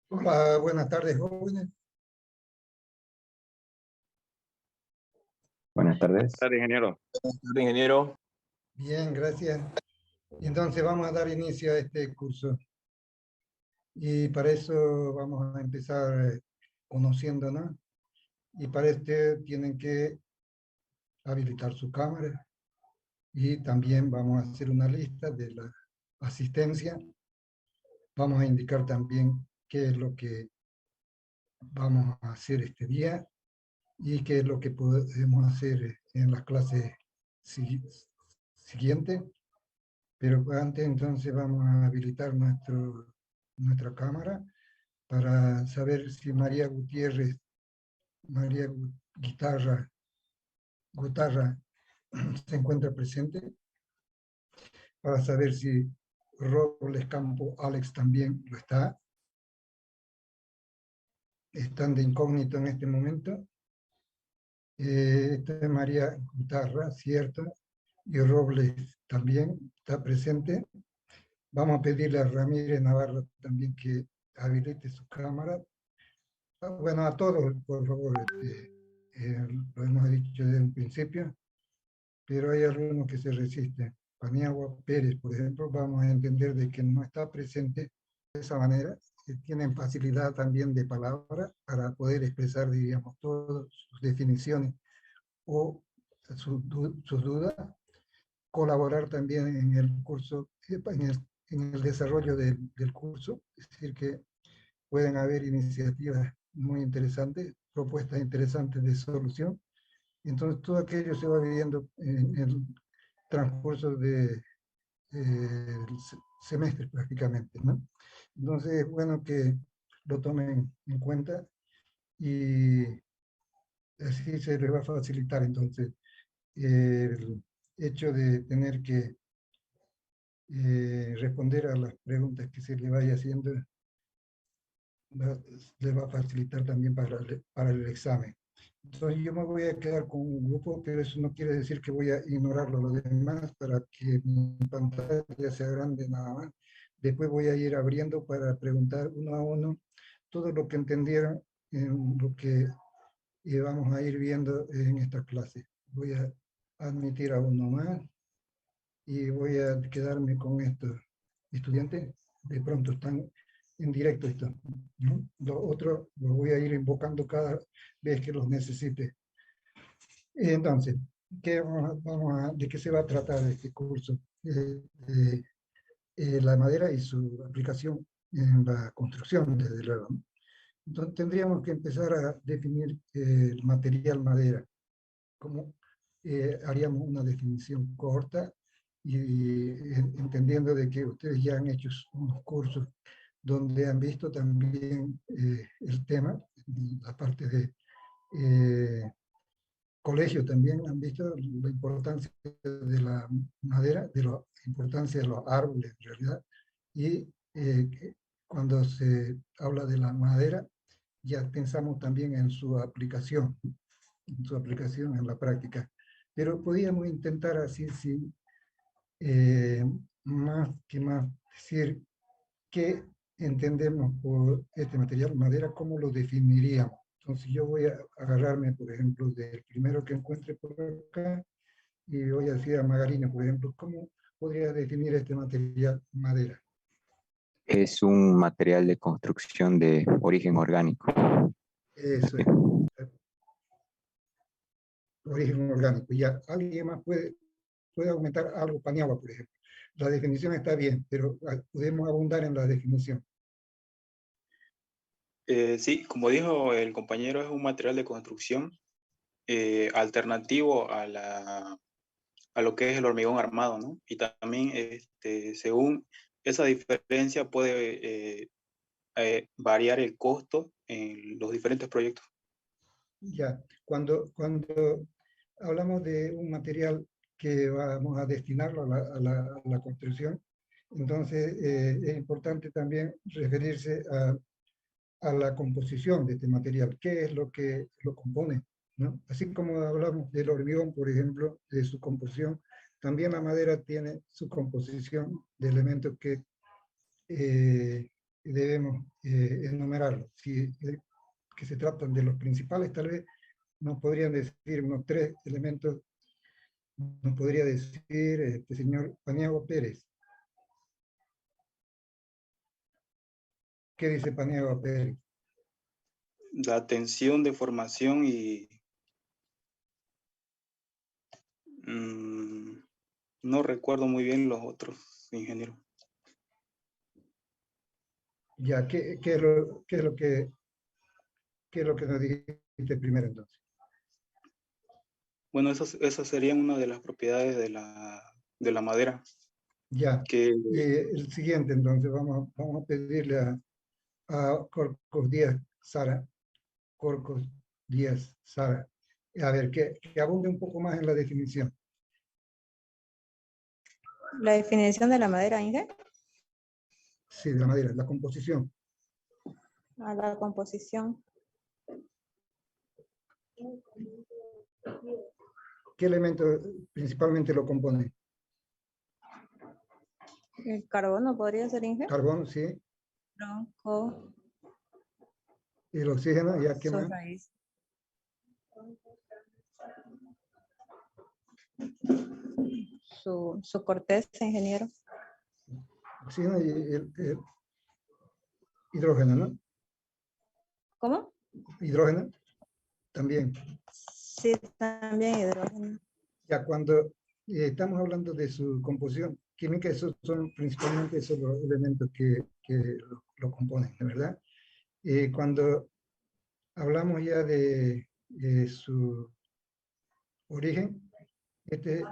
Hola, buenas tardes, jóvenes. Buenas tardes. Tarde, ingeniero. Ingeniero. Bien, gracias. Entonces vamos a dar inicio a este curso. Y para eso vamos a empezar conociéndonos. Y para este tienen que habilitar su cámara. Y también vamos a hacer una lista de la asistencia. Vamos a indicar también qué es lo que vamos a hacer este día y qué es lo que podemos hacer en las clases siguientes. Pero antes entonces vamos a habilitar nuestra cámara para saber si María Gutiérrez, María Guitarra se encuentra presente, para saber si Robles Campo Alex también lo está. Están de incógnito en este momento. Esta es María Guitarra, cierto, y Robles también está presente. Vamos a pedirle a Ramírez Navarro también que habilite su cámara. Bueno, a todos, por favor, lo hemos dicho desde un principio, pero hay algunos que se resisten. Paniagua Pérez, por ejemplo, vamos a entender de que no está presente de esa manera. Tienen facilidad también de palabra para poder expresar, diríamos, todas sus definiciones o sus dudas. Colaborar también en el curso, en el desarrollo del curso, es decir, que pueden haber iniciativas muy interesantes, propuestas interesantes de solución. Entonces, todo aquello se va viviendo en el transcurso del semestre prácticamente, ¿no? Entonces, es bueno que lo tomen en cuenta y así se les va a facilitar entonces el hecho de tener que responder a las preguntas que se le vaya haciendo le va a facilitar también para el examen. Entonces yo me voy a quedar con un grupo, pero eso no quiere decir que voy a ignorarlo los demás para que mi pantalla sea grande nada más. Después voy a ir abriendo para preguntar uno a uno todo lo que entendieron en lo que vamos a ir viendo en esta clase. Voy a admitir a uno más y voy a quedarme con estos estudiantes. De pronto están en directo esto, ¿no? Los otros los voy a ir invocando cada vez que los necesite. Entonces, ¿de qué se va a tratar este curso? La madera y su aplicación en la construcción, desde luego, ¿no? Entonces tendríamos que empezar a definir el material madera. ¿Cómo haríamos una definición corta y entendiendo de que ustedes ya han hecho unos cursos donde han visto también el tema, la parte de colegio también han visto la importancia de la madera, de la importancia de los árboles en realidad, y cuando se habla de la madera, ya pensamos también en su aplicación en la práctica. Pero podíamos intentar así, sin más decir qué entendemos por este material madera, cómo lo definiríamos. Entonces yo voy a agarrarme, por ejemplo, del primero que encuentre por acá y voy a decir a Magarino, por ejemplo, ¿cómo podría definir este material madera? Es un material de construcción de origen orgánico. Eso es. Origen orgánico. Ya, ¿alguien más puede aumentar algo? Paniagua, por ejemplo. La definición está bien, pero podemos abundar en la definición. Sí, como dijo el compañero, es un material de construcción alternativo a lo que es el hormigón armado, ¿no? Y también, según esa diferencia, puede variar el costo en los diferentes proyectos. Ya, cuando hablamos de un material que vamos a destinarlo a la construcción, entonces es importante también referirse a la composición de este material, qué es lo que lo compone, ¿no? Así como hablamos del hormigón, por ejemplo, de su composición, también la madera tiene su composición de elementos que debemos enumerarlos. Si que se tratan de los principales, tal vez nos podrían decir unos 3 elementos. Nos podría decir este señor Paniagua Pérez. ¿Qué dice Paniagua Pérez? La atención de formación y no recuerdo muy bien los otros, ingeniero. Ya, ¿qué es lo que nos dijiste primero entonces? Bueno, esas serían una de las propiedades de la madera. Ya, Que el siguiente entonces, vamos a pedirle a Corcos Díaz Sara, Corcos Díaz Sara, a ver, que abunde un poco más en la definición. La definición de la madera, Inge. Sí, de la madera, la composición. A la composición. ¿Qué elemento principalmente lo compone? El carbono podría ser, Inge. Carbón, sí. Tronco. El oxígeno, ya, ¿qué Su más? raíz. Su corteza, ingeniero. Oxígeno y el hidrógeno, ¿no? ¿Cómo? Hidrógeno, también. Sí, también hidrógeno. Ya cuando estamos hablando de su composición química, esos son principalmente esos los elementos que lo componen, ¿verdad? Cuando hablamos ya de su origen, este es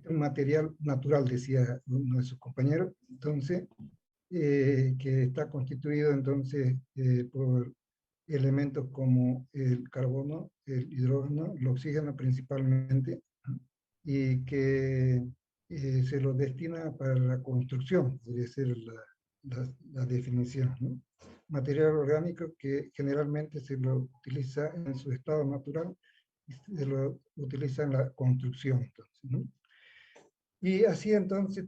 un material natural, decía uno de sus compañeros, entonces, que está constituido entonces por elementos como el carbono, el hidrógeno, el oxígeno principalmente, y que se lo destina para la construcción, podría ser la definición, ¿no? Material orgánico que generalmente se lo utiliza en su estado natural y se lo utiliza en la construcción, entonces, ¿no? Y así entonces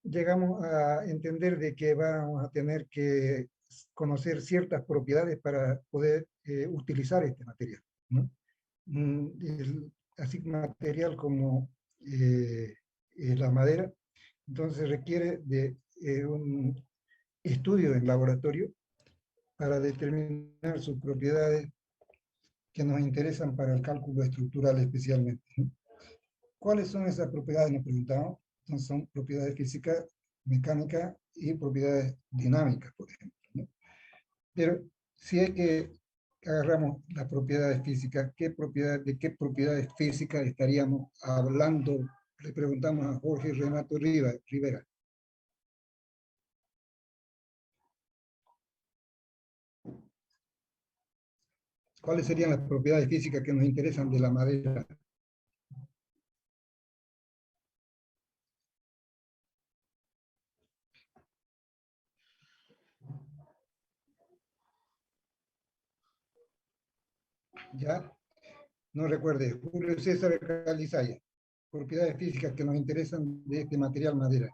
llegamos a entender de que vamos a tener que conocer ciertas propiedades para poder utilizar este material, ¿no? Así material como la madera, entonces requiere de un estudio en laboratorio para determinar sus propiedades que nos interesan para el cálculo estructural especialmente, ¿no? ¿Cuáles son esas propiedades? Nos preguntamos. Entonces son propiedades físicas, mecánicas y propiedades dinámicas, por ejemplo, ¿no? Pero si es que agarramos las propiedades físicas, ¿de qué propiedades físicas estaríamos hablando? Le preguntamos a Jorge Renato Rivera. ¿Cuáles serían las propiedades físicas que nos interesan de la madera? ¿Ya? No recuerde, Julio César Calizaya. Propiedades físicas que nos interesan de este material madera.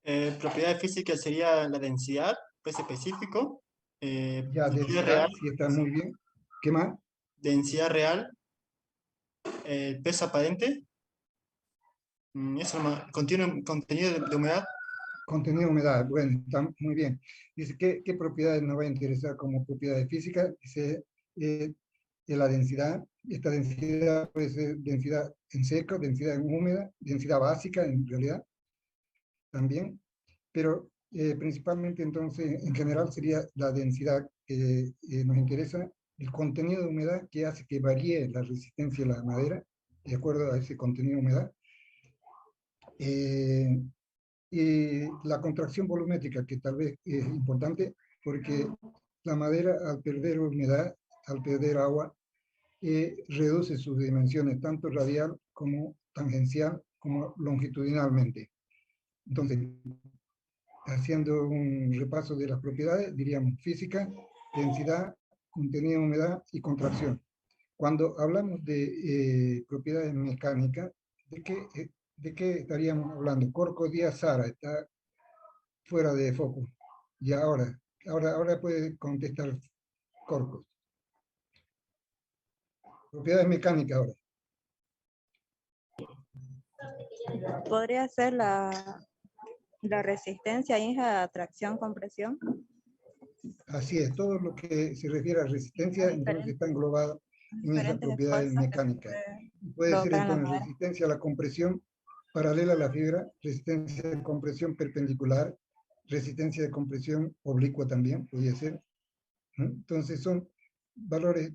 Propiedades físicas sería la densidad, peso específico. Ya, Densidad densidad, real, sí está muy bien. ¿Qué más? densidad real, peso aparente. Eso nomás, contenido de humedad. Contenido de humedad, bueno, está muy bien. Dice, ¿qué propiedades nos va a interesar como propiedades físicas? Dice, la densidad. Esta densidad puede ser densidad en seco, densidad en húmeda, densidad básica en realidad también, pero principalmente entonces en general sería la densidad que nos interesa, el contenido de humedad que hace que varíe la resistencia de la madera de acuerdo a ese contenido de humedad. Y la contracción volumétrica, que tal vez es importante, porque la madera al perder humedad, al perder agua, reduce sus dimensiones, tanto radial como tangencial, como longitudinalmente. Entonces, haciendo un repaso de las propiedades, diríamos física, densidad, contenido de humedad y contracción. Cuando hablamos de propiedades mecánicas, ¿de qué estaríamos hablando? Corcos Díaz Sara está fuera de foco. Y ahora puede contestar Corcos. Propiedades mecánicas ahora. Podría ser la resistencia, hija, tracción, compresión. Así es, todo lo que se refiere a resistencia, entonces está englobado en esas Diferentes propiedades fuerzas que se mecánicas. pueden Puede ser provocar en la entonces madera. resistencia a la compresión paralela a la fibra, resistencia de compresión perpendicular, resistencia de compresión oblicua también, podría ser, ¿no? Entonces son valores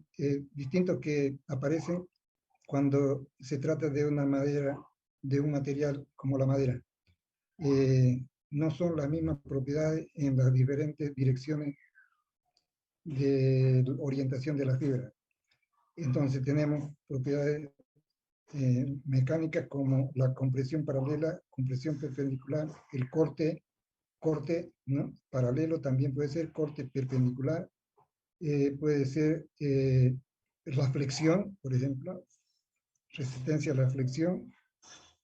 distintos que aparecen cuando se trata de una madera, de un material como la madera. No son las mismas propiedades en las diferentes direcciones de orientación de la fibra. Entonces tenemos propiedades mecánicas como la compresión paralela, compresión perpendicular, el corte, ¿no? Paralelo también puede ser, corte perpendicular, puede ser la flexión, por ejemplo, resistencia a la flexión,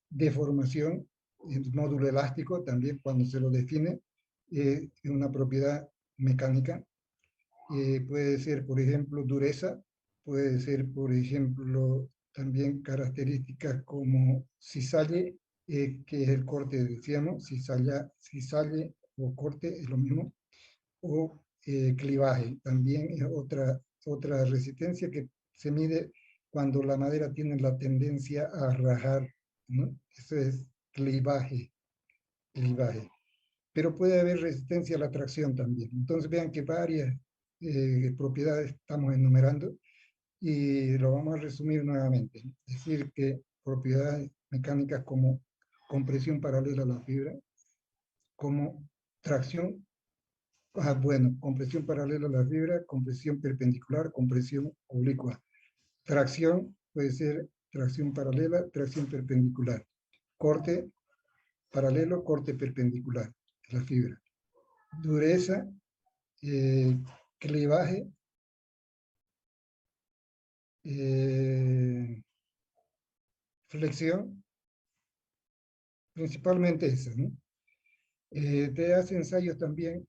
deformación, el módulo elástico también cuando se lo define, es una propiedad mecánica. Puede ser, por ejemplo, dureza, puede ser, por ejemplo, también características como cisalle, que es el corte, decíamos, cisalle o corte es lo mismo, o clivaje, también es otra resistencia que se mide cuando la madera tiene la tendencia a rajar, ¿no? Eso es clivaje. Pero puede haber resistencia a la tracción también. Entonces vean que varias propiedades estamos enumerando y lo vamos a resumir nuevamente. Es decir, que propiedades mecánicas como compresión paralela a la fibra, como tracción, bueno, compresión paralela a la fibra, compresión perpendicular, compresión oblicua. Tracción puede ser tracción paralela, tracción perpendicular. Corte paralelo, corte perpendicular, la fibra. Dureza, clivaje, flexión, principalmente esas, ¿no? Te hace ensayos también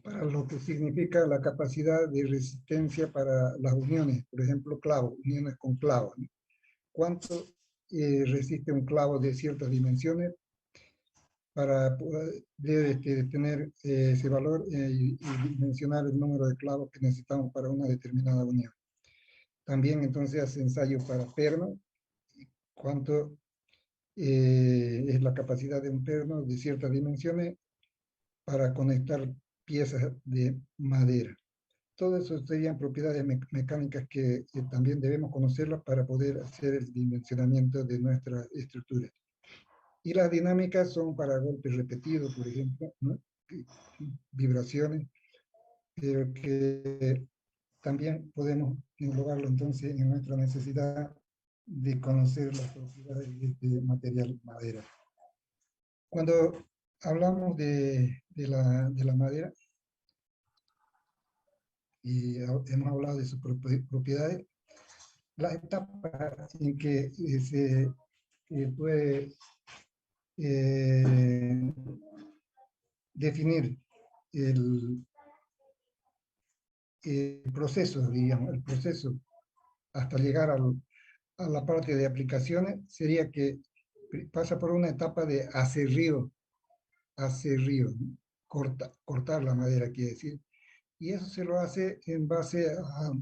para lo que significa la capacidad de resistencia para las uniones, por ejemplo, clavos, uniones con clavos, ¿no? ¿Cuánto resiste un clavo de ciertas dimensiones? Para poder tener ese valor y dimensionar el número de clavos que necesitamos para una determinada unión. También entonces hace ensayos para perno, cuánto es la capacidad de un perno de ciertas dimensiones para conectar piezas de madera. Todo eso serían propiedades mecánicas que también debemos conocerlas para poder hacer el dimensionamiento de nuestra estructura. Y las dinámicas son para golpes repetidos, por ejemplo, ¿no? Vibraciones, pero que también podemos englobarlo entonces en nuestra necesidad de conocer las propiedades de este material madera. Cuando hablamos de la madera, y hemos hablado de sus propiedades, las etapas en que se puede definir el proceso, digamos, el proceso hasta llegar a la parte de aplicaciones, sería que pasa por una etapa de aserrío, ¿no? Cortar la madera, quiere decir. Y eso se lo hace en base a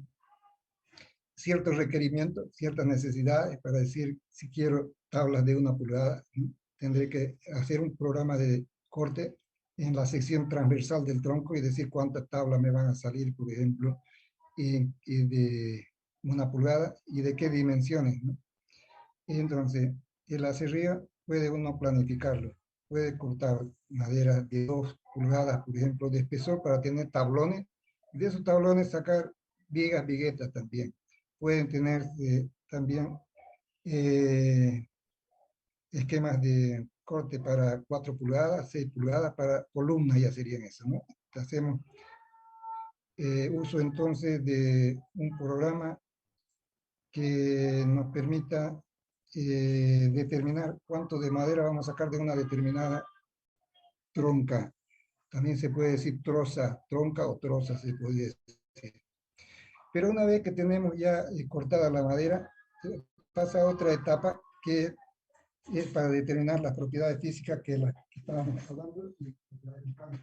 ciertos requerimientos, ciertas necesidades, para decir, si quiero tablas de 1 pulgada, ¿no? Tendré que hacer un programa de corte en la sección transversal del tronco y decir cuántas tablas me van a salir, por ejemplo, y de 1 pulgada y de qué dimensiones, ¿no? Y entonces, el aserrío puede uno planificarlo. Puede cortar madera de 2 pulgadas, por ejemplo, de espesor para tener tablones, y de esos tablones sacar vigas, viguetas también. Pueden tener también esquemas de corte para 4 pulgadas, 6 pulgadas, para columnas ya serían eso, ¿no? Hacemos uso entonces de un programa que nos permita determinar cuánto de madera vamos a sacar de una determinada tronca. también se puede decir troza, tronca o troza se puede decir. Pero una vez que tenemos ya cortada la madera, pasa a otra etapa que es para determinar las propiedades físicas que las que estábamos hablando y la que estábamos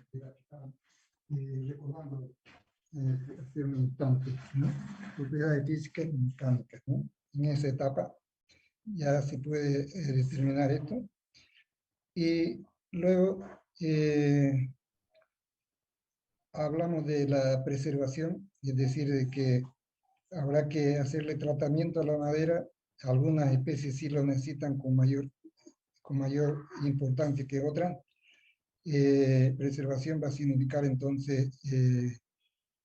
recordando hace un instante, ¿no? Propiedades físicas y mecánicas, ¿no? En esa etapa ya se puede determinar esto. Y luego hablamos de la preservación, es decir, de que habrá que hacerle tratamiento a la madera. Algunas especies sí lo necesitan con mayor importancia que otras. Preservación va a significar entonces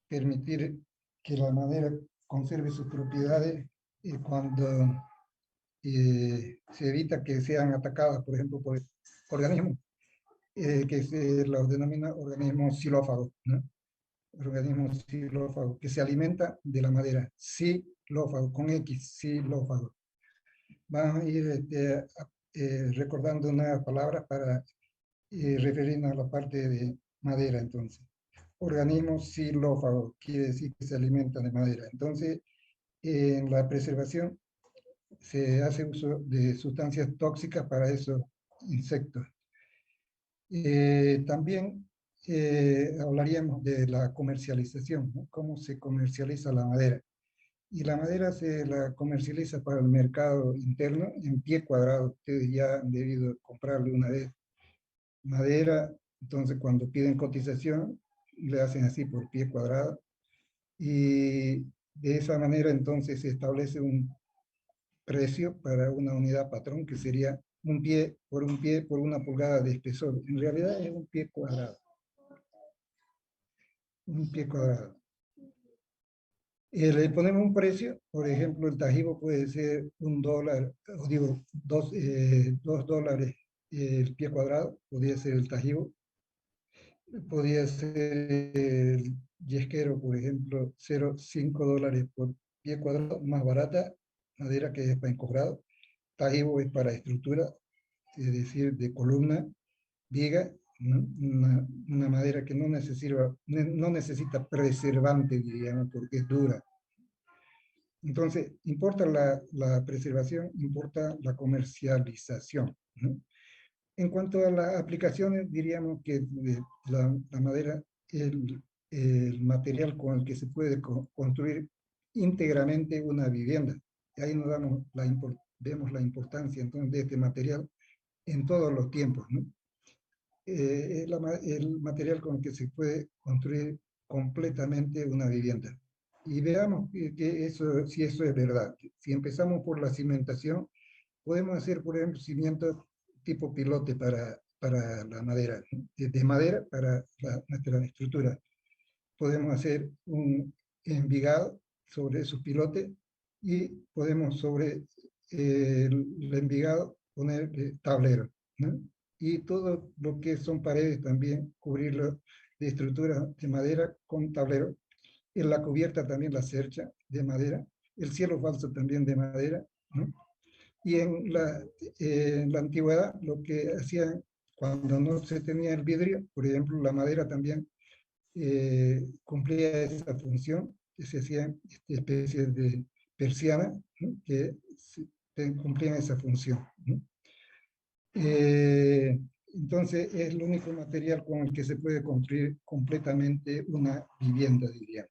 permitir que la madera conserve sus propiedades cuando se evita que sean atacadas, por ejemplo, por organismos que se los denomina organismos xilófagos, ¿no? Organismos xilófagos que se alimentan de la madera, xilófagos, con X, xilófagos. Vamos a ir recordando una palabra para referirnos a la parte de madera, entonces. Organismos xilófagos, quiere decir que se alimentan de madera. Entonces, en la preservación se hace uso de sustancias tóxicas para esos insectos. También hablaríamos de la comercialización, ¿no? Cómo se comercializa la madera. Y la madera se la comercializa para el mercado interno en pie cuadrado. Ustedes ya han debido comprarle una vez madera, entonces cuando piden cotización le hacen así por pie cuadrado. Y de esa manera entonces se establece un precio para una unidad patrón que sería un pie por una pulgada de espesor. En realidad es un pie cuadrado. Un pie cuadrado. Le ponemos un precio, por ejemplo, el tajibo puede ser $1, o digo, $2 el pie cuadrado, podría ser el tajibo. Podría ser el yesquero, por ejemplo, $0,5 por pie cuadrado, más barata, madera que es para encofrado. Tajibo es para estructura, es decir, de columna, viga, ¿no? Una madera que no necesita preservante, diríamos, porque es dura. Entonces, importa la preservación, importa la comercialización, ¿no? En cuanto a las aplicaciones, diríamos que la madera es el material con el que se puede construir íntegramente una vivienda. Y ahí nos vemos la importancia entonces de este material en todos los tiempos, ¿no? El material con el que se puede construir completamente una vivienda. Y veamos si eso es verdad. Si empezamos por la cimentación, podemos hacer, por ejemplo, cimientos tipo pilote para la madera, de madera para nuestra estructura. Podemos hacer un envigado sobre esos pilotes y podemos sobre el envigado poner tablero, ¿no? Y todo lo que son paredes también cubrirlo de estructura de madera con tablero. En la cubierta también la cercha de madera, el cielo falso también de madera, ¿no? Y en la antigüedad lo que hacían cuando no se tenía el vidrio, por ejemplo, la madera también cumplía esa función, que se hacían especies de persianas, ¿no? Que cumplían esa función, ¿no? Entonces es el único material con el que se puede construir completamente una vivienda, diría,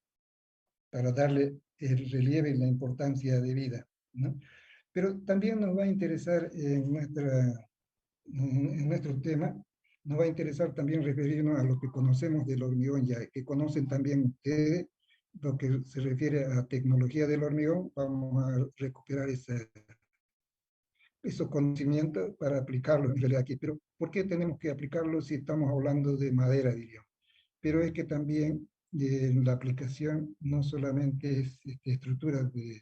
para darle el relieve y la importancia de vida, ¿no? Pero también nos va a interesar en nuestro tema, nos va a interesar también referirnos a lo que conocemos del hormigón ya, que conocen también ustedes, lo que se refiere a tecnología del hormigón. Vamos a recuperar esos conocimientos para aplicarlos en realidad aquí. Pero ¿por qué tenemos que aplicarlos si estamos hablando de madera, diríamos? Pero es que también la aplicación no solamente es estructuras de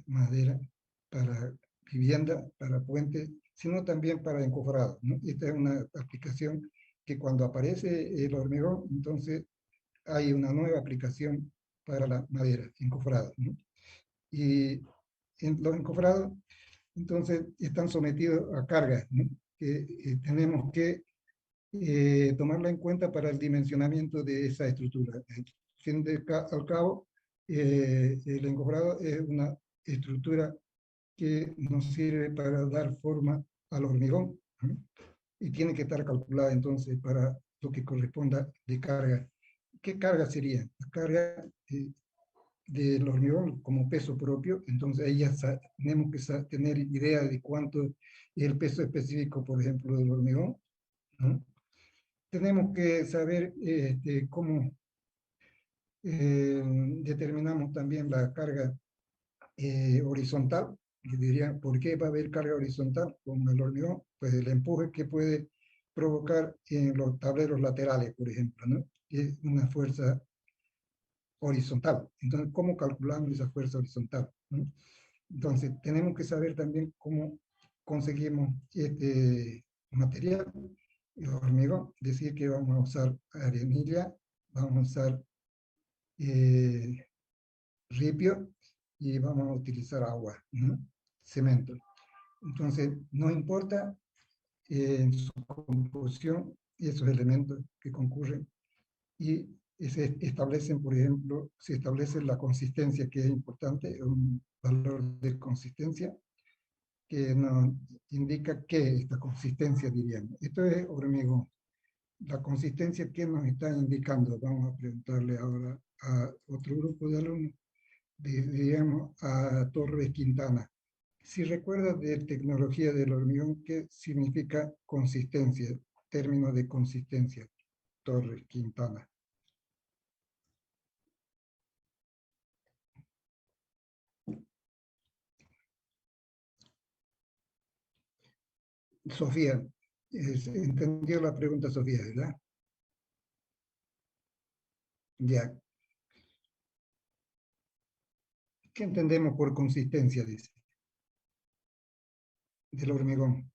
madera para vivienda, para puentes, sino también para encofrado, ¿no? Esta es una aplicación que cuando aparece el hormigón, entonces hay una nueva aplicación para la madera, encofrado, ¿no? Y en los encofrados, entonces, están sometidos a cargas, ¿no? Que tenemos que tomarla en cuenta para el dimensionamiento de esa estructura. Al cabo, el encofrado es una estructura que nos sirve para dar forma al hormigón, ¿no? Y tiene que estar calculada entonces para lo que corresponda de carga. ¿Qué carga sería? La carga del hormigón como peso propio, entonces ahí ya tenemos que tener idea de cuánto es el peso específico, por ejemplo, del hormigón, ¿no? Tenemos que saber cómo determinamos también la carga horizontal, y dirían, ¿por qué va a haber carga horizontal con el hormigón? Pues el empuje que puede provocar en los tableros laterales, por ejemplo, ¿no? Es una fuerza horizontal. Entonces, ¿cómo calculamos esa fuerza horizontal, ¿no? Entonces, tenemos que saber también cómo conseguimos este material, el hormigón, decir que vamos a usar arenilla, vamos a usar ripio y vamos a utilizar agua, ¿no? Cemento. Entonces, no importa en su composición esos elementos que concurren y se establecen, por ejemplo, se establece la consistencia, que es importante, un valor de consistencia que nos indica qué es esta consistencia, diríamos. Esto es hormigón. La consistencia que nos está indicando, vamos a preguntarle ahora a otro grupo de alumnos, diríamos a Torres Quintana. Si recuerdas de tecnología del hormigón, ¿qué significa consistencia? Término de consistencia, Torres Quintana. Sofía, entendió la pregunta Sofía, ¿verdad? Ya. ¿Qué entendemos por consistencia, dice? Del hormigón.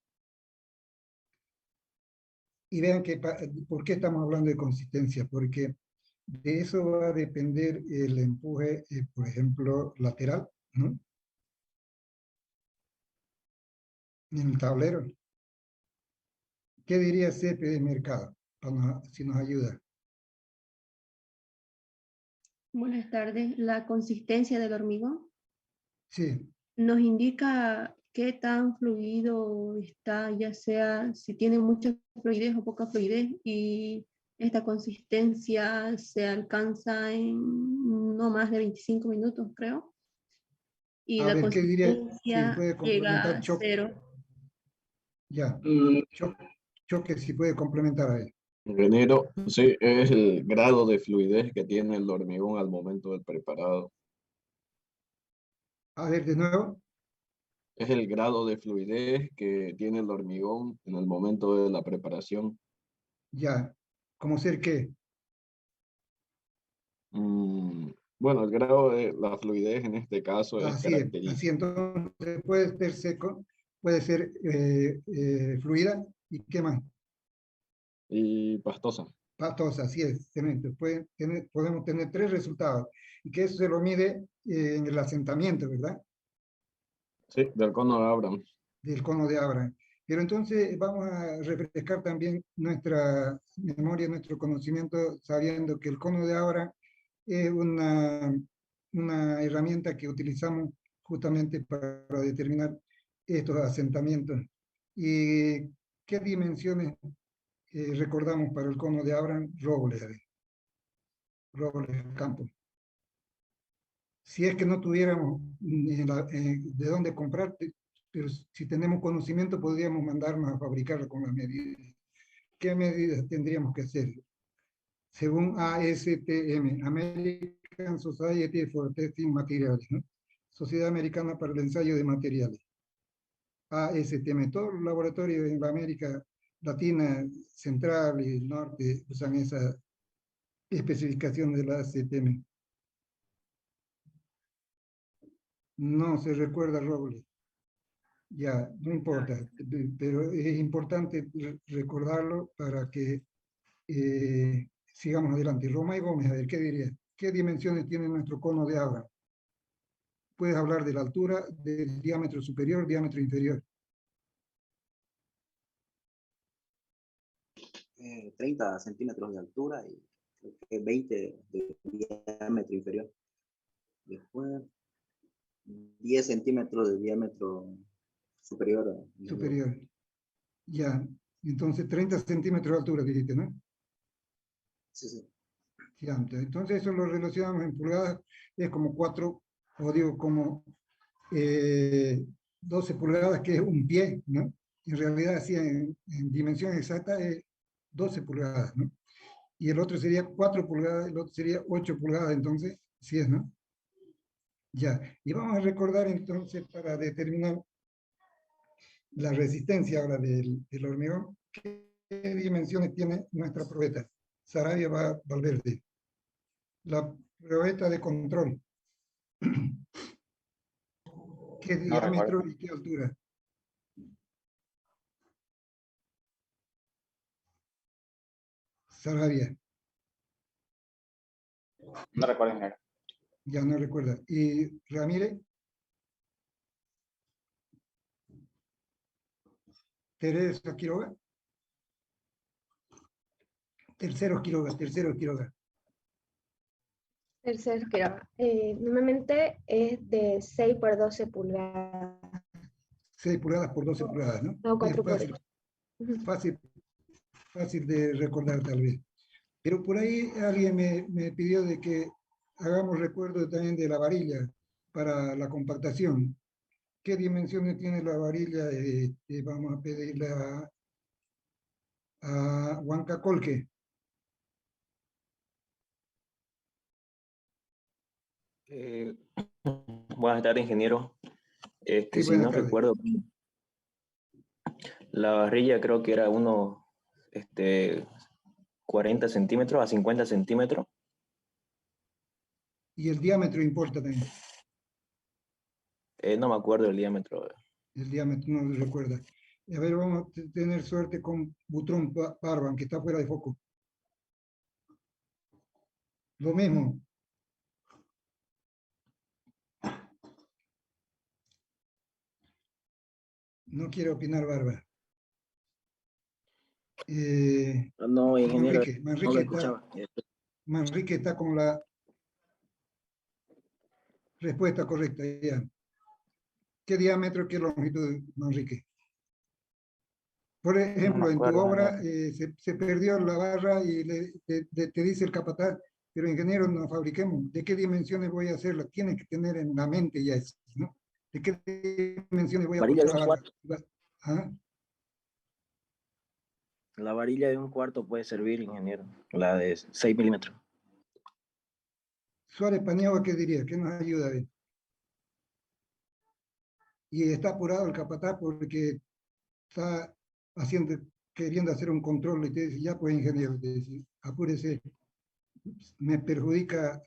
Y vean que, ¿por qué estamos hablando de consistencia? Porque de eso va a depender el empuje, por ejemplo, lateral, ¿no? En el tablero. ¿Qué diría CP de mercado? Si nos ayuda. Buenas tardes. La consistencia del hormigón Sí, nos indica qué tan fluido está, ya sea si tiene mucha fluidez o poca fluidez, y esta consistencia se alcanza en no más de 25 minutos, creo. Y a la ver, ¿qué diría? Si consistencia puede llega complementar a choque. cero. Ya, choque, si puede complementar a él. Ingeniero, sí, es el grado de fluidez que tiene el hormigón al momento del preparado. A ver, de nuevo. Es el grado de fluidez que tiene el hormigón en el momento de la preparación. Ya, ¿cómo ser qué? Bueno, el grado de la fluidez en este caso es Así es, característico. así entonces puede ser seco, puede ser fluida, ¿y qué más? Y pastosa. Pastosa, así es, cemento. Podemos tener tres resultados, y que eso se lo mide en el asentamiento, ¿verdad? Sí, del cono de Abraham. Del cono de Abraham. Pero entonces vamos a refrescar también nuestra memoria, nuestro conocimiento, sabiendo que el cono de Abraham es una herramienta que utilizamos justamente para determinar estos asentamientos. ¿Y qué dimensiones recordamos para el cono de Abraham? Robles, Robles Campos. Si es que no tuviéramos de dónde comprar, pero si tenemos conocimiento podríamos mandarnos a fabricarlo con las medidas. ¿Qué medidas tendríamos que hacer? Según ASTM, American Society for Testing Materials, ¿no? Sociedad Americana para el Ensayo de Materiales. ASTM, todos los laboratorios en la América Latina, Central y Norte usan esa especificación de la ASTM. No se recuerda, Robles. Ya, no importa, pero es importante recordarlo para que sigamos adelante. Roma y Gómez, a ver, ¿qué diría? ¿Qué dimensiones tiene nuestro cono de Abraham? Puedes hablar de la altura, del diámetro superior, diámetro inferior. 30 centímetros de altura y creo que 20 de diámetro inferior. Después 10 centímetros de diámetro superior. Superior. Ya, entonces 30 centímetros de altura, dijiste, ¿no? Sí, sí. Ya, entonces eso lo relacionamos en pulgadas, es como 4, o digo como 12 pulgadas, que es un pie, ¿no? En realidad, así en dimensión exacta es 12 pulgadas, ¿no? Y el otro sería 4 pulgadas, el otro sería 8 pulgadas, entonces, sí es, ¿no? Ya, y vamos a recordar entonces para determinar la resistencia ahora del hormigón, ¿qué dimensiones tiene nuestra probeta? Sarabia Valverde. La probeta de control. ¿Qué No diámetro recuerdo. y qué altura? Sarabia, No recuerdo, ingeniero. ya no recuerda. ¿Y Ramírez? Teresa Quiroga. Tercero Quiroga. Tercer grado. Normalmente es de 6 por 12 pulgadas. 6 pulgadas por 12 pulgadas, ¿no? No, Es 4 por fácil, 8. fácil de recordar tal vez. Pero por ahí alguien me pidió de que hagamos recuerdo también de la varilla para la compactación. ¿Qué dimensiones tiene la varilla? Vamos a pedirle a Huanca Colque. Buenas tardes, ingeniero. Sí, Si buenas no tardes. recuerdo, la barrilla creo que era unos 40 centímetros a 50 centímetros. Y el diámetro importa también. No me acuerdo el diámetro. El diámetro no lo recuerda. A ver, vamos a tener suerte con Butrón Parvan, que está fuera de foco. Lo mismo. No quiere opinar Barba. No, ingeniero, no lo Manrique escuchaba. está con la respuesta correcta. Ya. ¿Qué diámetro, qué longitud, Manrique? Por No ejemplo, me en tu acuerdo, obra ingeniero. se perdió la barra y te dice el capataz, pero ingeniero, no fabriquemos. ¿De qué dimensiones voy a hacerla? Tienes que tener en la mente ya eso, ¿no? ¿De qué dimensiones voy a Varilla colocar de la un barra? cuarto. ¿Ah? La varilla de un cuarto puede servir, ingeniero. La de 6 milímetros. Suárez Paniagua, ¿qué diría? ¿Qué nos ayuda a ver? Y está apurado el capataz porque está queriendo hacer un control y te dice, ya pues ingeniero, te dice, apúrese, me perjudica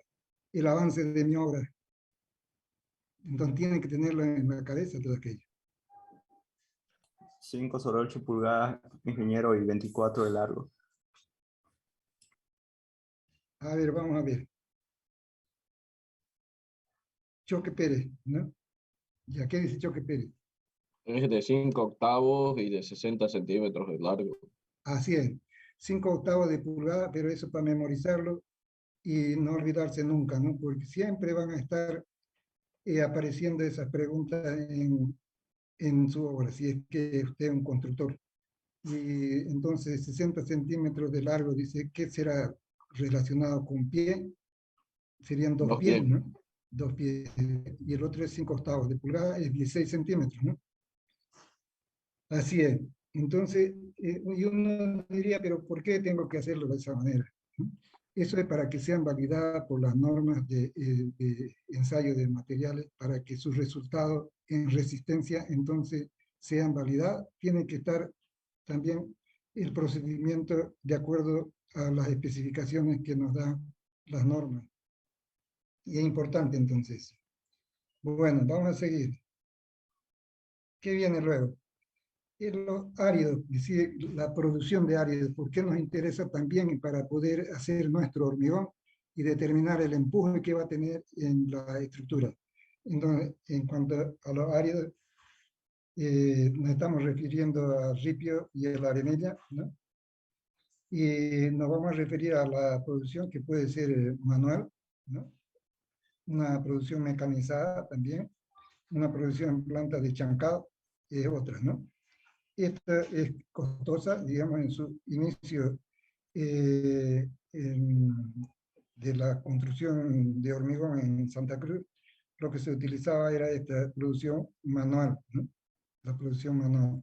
el avance de mi obra. Entonces tiene que tenerlo en la cabeza todo aquello. 5 sobre 8 pulgadas, ingeniero, y 24 de largo. A ver, vamos a ver. Choque Pérez, ¿no? ¿Ya qué dice Choque Pérez? Es de 5 octavos y de 60 centímetros de largo. Así es, 5 octavos de pulgada, pero eso para memorizarlo y no olvidarse nunca, ¿no? Porque siempre van a estar apareciendo esas preguntas en su obra, si es que usted es un constructor. Y entonces 60 centímetros de largo, dice, ¿qué será relacionado con pie? Serían 2 2 pies, pies. ¿no? 2 pies. Y el otro es 5 octavos de pulgada, es 16 centímetros, ¿no? Así es. Entonces, y uno diría, pero ¿por qué tengo que hacerlo de esa manera? ¿No? Eso es para que sean validadas por las normas de ensayo de materiales, para que sus resultados en resistencia entonces sean validados. Tiene que estar también el procedimiento de acuerdo a las especificaciones que nos dan las normas. Y es importante entonces. Bueno, vamos a seguir. ¿Qué viene luego? En lo árido, es decir, la producción de áridos, ¿por qué nos interesa también para poder hacer nuestro hormigón y determinar el empuje que va a tener en la estructura? Entonces, en cuanto a los áridos, nos estamos refiriendo a ripio y a la arenilla, ¿no? Y nos vamos a referir a la producción que puede ser manual, ¿no? Una producción mecanizada también, una producción en planta de chancado, y otras, ¿no? Esta es costosa, digamos, en su inicio de la construcción de hormigón en Santa Cruz. Lo que se utilizaba era esta producción manual, ¿no? La producción manual.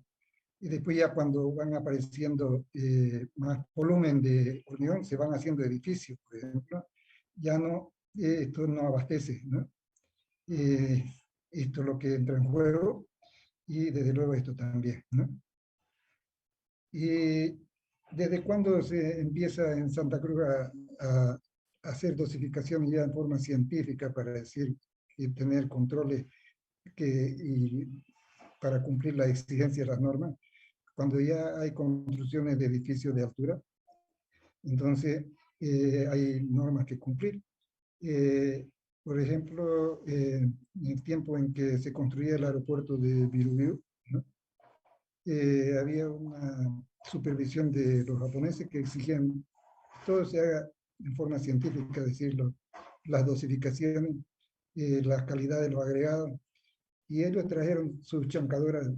Y después ya cuando van apareciendo más volumen de hormigón, se van haciendo edificios, por ejemplo, ya no, esto no abastece, ¿no? Esto es lo que entra en juego, y desde luego esto también, ¿no? ¿Y desde cuándo se empieza en Santa Cruz a hacer dosificación ya en forma científica para decir y tener controles para cumplir la exigencia de las normas? Cuando ya hay construcciones de edificios de altura, entonces hay normas que cumplir. Por ejemplo, en el tiempo en que se construía el aeropuerto de Birubiu, ¿no? Había una supervisión de los japoneses que exigían que todo se haga en forma científica, es decir, las dosificaciones, la calidad de los agregados, y ellos trajeron sus chancadoras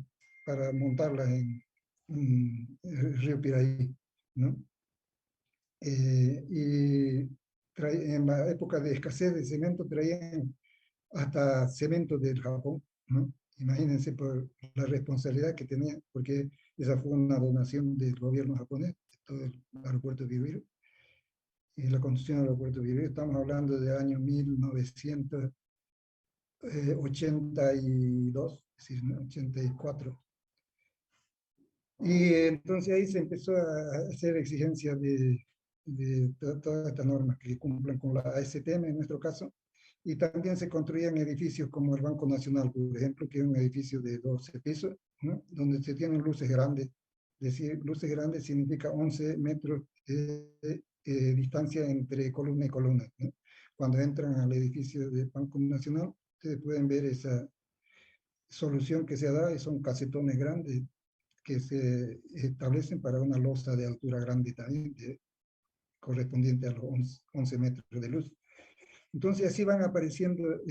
para montarlas en el río Piraí, ¿no? Y en la época de escasez de cemento traían hasta cemento del Japón, ¿no? Imagínense por la responsabilidad que tenía, porque esa fue una donación del gobierno japonés, de todo el aeropuerto de Birubiu. Y la construcción del aeropuerto de Birubiu, estamos hablando de año 1982, es decir, ¿no? 84. Y entonces ahí se empezó a hacer exigencias de todas estas normas que cumplan con la ASTM en nuestro caso, y también se construían edificios como el Banco Nacional, por ejemplo, que es un edificio de 12 pisos, ¿no? Donde se tienen luces grandes. Es decir, luces grandes significa 11 metros de distancia entre columna y columna, ¿no? Cuando entran al edificio del Banco Nacional, ustedes pueden ver esa solución que se da, y son casetones grandes que se establecen para una losa de altura grande también, correspondiente a los 11 metros de luz. Entonces así van apareciendo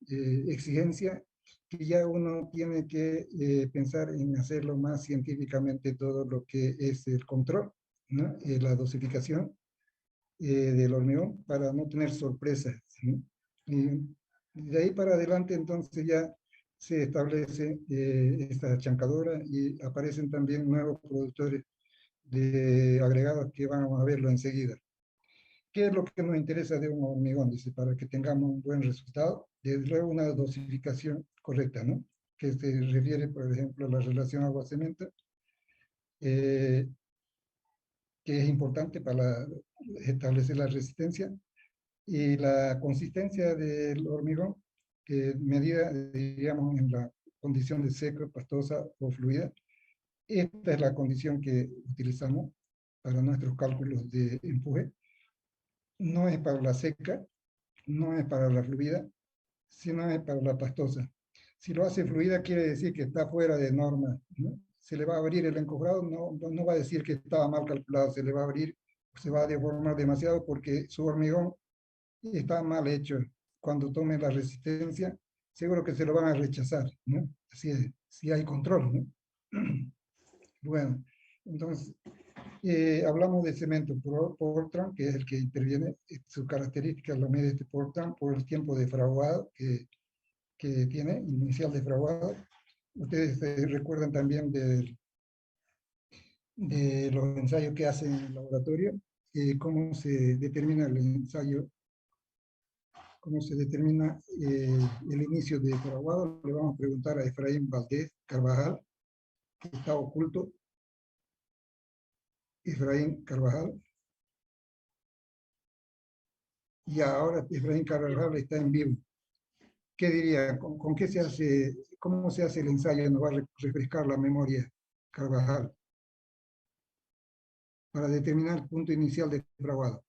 exigencias que ya uno tiene que pensar en hacerlo más científicamente, todo lo que es el control, ¿no? La dosificación del hormigón, para no tener sorpresas, ¿sí? Y de ahí para adelante entonces ya se establece esta chancadora, y aparecen también nuevos productores de agregados que vamos a verlo enseguida. ¿Qué es lo que nos interesa de un hormigón? Dice, para que tengamos un buen resultado, desde luego una dosificación correcta, ¿no? Que se refiere, por ejemplo, a la relación agua-cemento, que es importante para establecer la resistencia, y la consistencia del hormigón, que medida, digamos, en la condición de seco, pastosa o fluida. Esta es la condición que utilizamos para nuestros cálculos de empuje. No es para la seca, no es para la fluida, sino es para la pastosa. Si lo hace fluida, quiere decir que está fuera de norma, ¿no? Se le va a abrir el encofrado, no va a decir que estaba mal calculado, se le va a abrir, se va a deformar demasiado porque su hormigón está mal hecho. Cuando tome la resistencia, seguro que se lo van a rechazar, ¿no? Así es, si hay control, ¿no? Bueno, entonces, hablamos de cemento Portland, que es el que interviene. Su característica lo mide este Portland por el tiempo de fraguado que tiene, inicial de fraguado. Ustedes recuerdan también de los ensayos que hacen en el laboratorio, cómo se determina el ensayo, cómo se determina el inicio de fraguado. Le vamos a preguntar a Efraín Valdés Carvajal, que está oculto. Efraín Carvajal. Y ahora Efraín Carvajal está en vivo. ¿Qué diría? ¿Con qué se hace, cómo se hace el ensayo? Nos va a refrescar la memoria, Carvajal, para determinar el punto inicial de fraguado.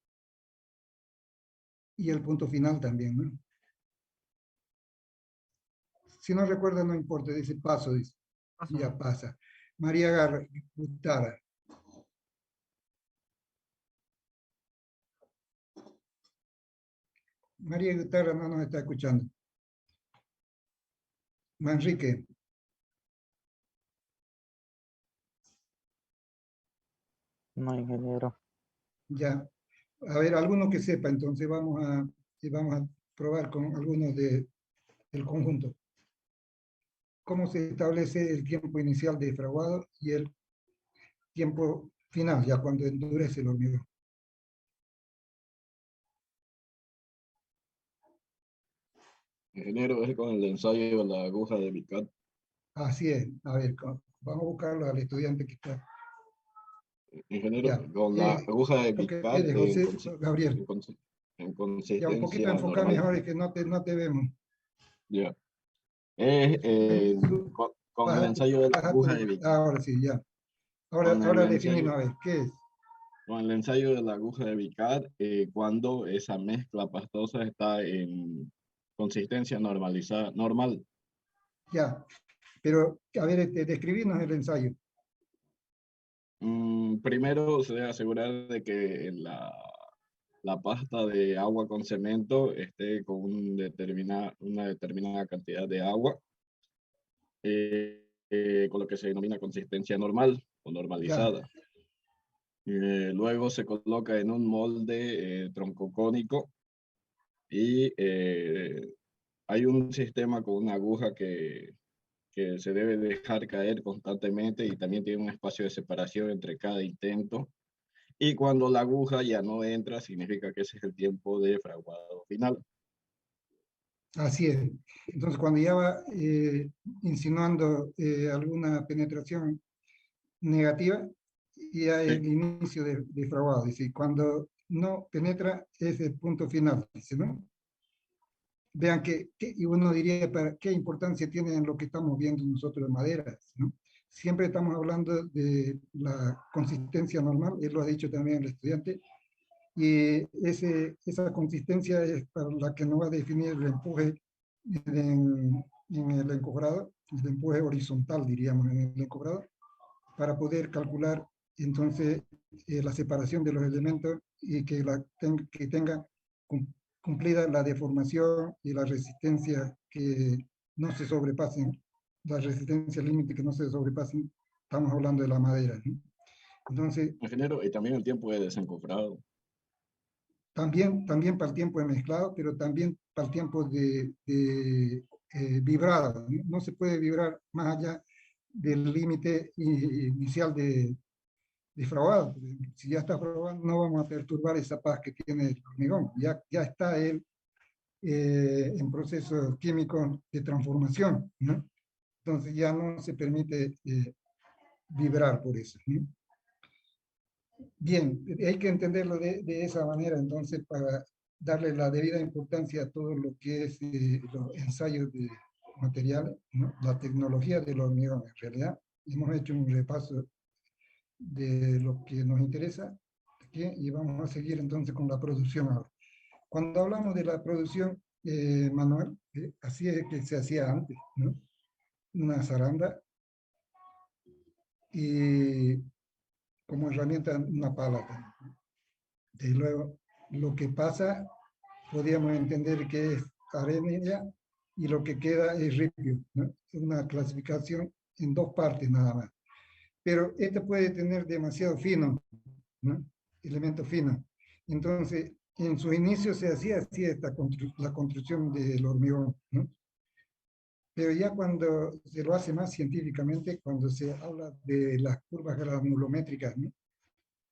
Y el punto final también, ¿no? Si no recuerda, no importa, dice paso, dice. Ya pasa. María Gutara. María Guitarra no nos está escuchando. Manrique. No, ingeniero. Ya. A ver, alguno que sepa, entonces vamos a probar con algunos del conjunto. ¿Cómo se establece el tiempo inicial de fraguado y el tiempo final, ya cuando endurece el hormigón? Ingeniero, es con el ensayo de la aguja de Vicat. Así es. A ver, vamos a buscarlo al estudiante que está. Ingeniero, Ya. con la aguja de ¿Lo que Vicat eres, José Gabriel? en Ya un poquito consistencia enfocar normal. mejor, es que no te vemos. Ya. Con el ensayo de la aguja de Vicat. Ahora sí, ya. Ahora definimos, a ver, ¿qué es? Con el ensayo de la aguja de Vicat, cuando esa mezcla pastosa está en consistencia normalizada, normal. Ya, pero, a ver, describirnos el ensayo. Primero se debe asegurar de que la pasta de agua con cemento esté con una determinada cantidad de agua, con lo que se denomina consistencia normal o normalizada. Luego se coloca en un molde troncocónico y hay un sistema con una aguja que se debe dejar caer constantemente y también tiene un espacio de separación entre cada intento. Y cuando la aguja ya no entra, significa que ese es el tiempo de fraguado final. Así es. Entonces, cuando ya va insinuando alguna penetración negativa, ya es el inicio de fraguado. Es decir, cuando no penetra, es el punto final, dice, ¿no? Vean y uno diría, ¿qué importancia tiene en lo que estamos viendo nosotros de madera? ¿No? Siempre estamos hablando de la consistencia normal, él lo ha dicho también el estudiante, y esa consistencia es para la que nos va a definir el empuje en el encofrado, el empuje horizontal, diríamos, en el encofrado, para poder calcular entonces la separación de los elementos y que tenga cumplida la deformación y la resistencia que no se sobrepasen, la resistencia límite que no se sobrepasen, estamos hablando de la madera, ¿no? Entonces, ingeniero, y también el tiempo de desencofrado. También para el tiempo de mezclado, pero también para el tiempo de vibrado. No se puede vibrar más allá del límite inicial de fraguado. Si ya está fraguado, no vamos a perturbar esa paz que tiene el hormigón. Ya está él en proceso químico de transformación, ¿no? Entonces ya no se permite vibrar por eso, ¿no? Bien, hay que entenderlo de esa manera, entonces, para darle la debida importancia a todo lo que es los ensayos de materiales, ¿no? La tecnología del hormigón, en realidad. Hemos hecho un repaso de lo que nos interesa aquí y vamos a seguir entonces con la producción ahora. Cuando hablamos de la producción manual, así es que se hacía antes, ¿no? Una zaranda y como herramienta una pala. Y luego, lo que pasa, podríamos entender que es arenilla y lo que queda es ripio, ¿no? Una clasificación en dos partes nada más. Pero este puede tener demasiado fino, ¿no? Elemento fino. Entonces, en sus inicios se hacía así la construcción del hormigón, ¿no? Pero ya cuando se lo hace más científicamente, cuando se habla de las curvas granulométricas, ¿no?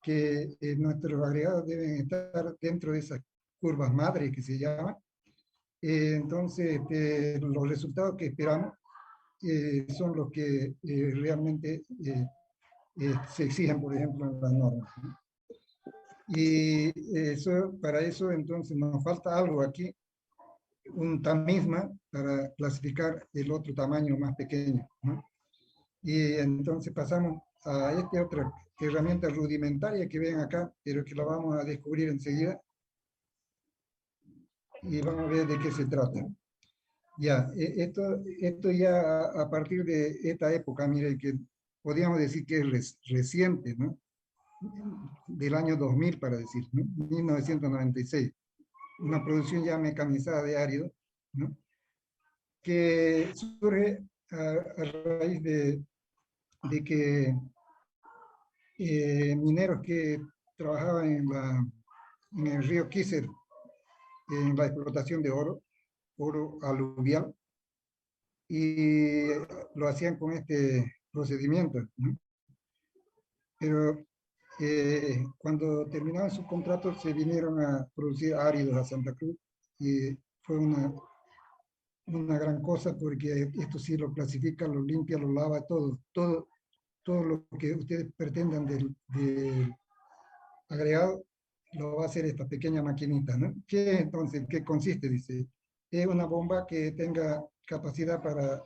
Que nuestros agregados deben estar dentro de esas curvas madre que se llaman, entonces los resultados que esperamos son los que realmente se exigen, por ejemplo, en las normas, ¿no? Y para eso entonces nos falta algo aquí, un tamisma para clasificar el otro tamaño más pequeño, ¿no? Y entonces pasamos a esta otra herramienta rudimentaria que ven acá, pero que la vamos a descubrir enseguida. Y vamos a ver de qué se trata. Ya, esto ya a partir de esta época, mire, que podríamos decir que es reciente, ¿no? Del año 2000, para decir, ¿no? 1996. una producción ya mecanizada de árido, ¿no? Que surge a raíz de que mineros que trabajaban en el río Quiser, en la explotación de oro aluvial, y lo hacían con este procedimiento, ¿no? Pero cuando terminaron sus contratos se vinieron a producir áridos a Santa Cruz y fue una gran cosa porque esto sí lo clasifica, lo limpia, lo lava, todo lo que ustedes pretendan del agregado lo va a hacer esta pequeña maquinita, ¿no? Entonces, ¿qué consiste? Dice, es una bomba que tenga capacidad para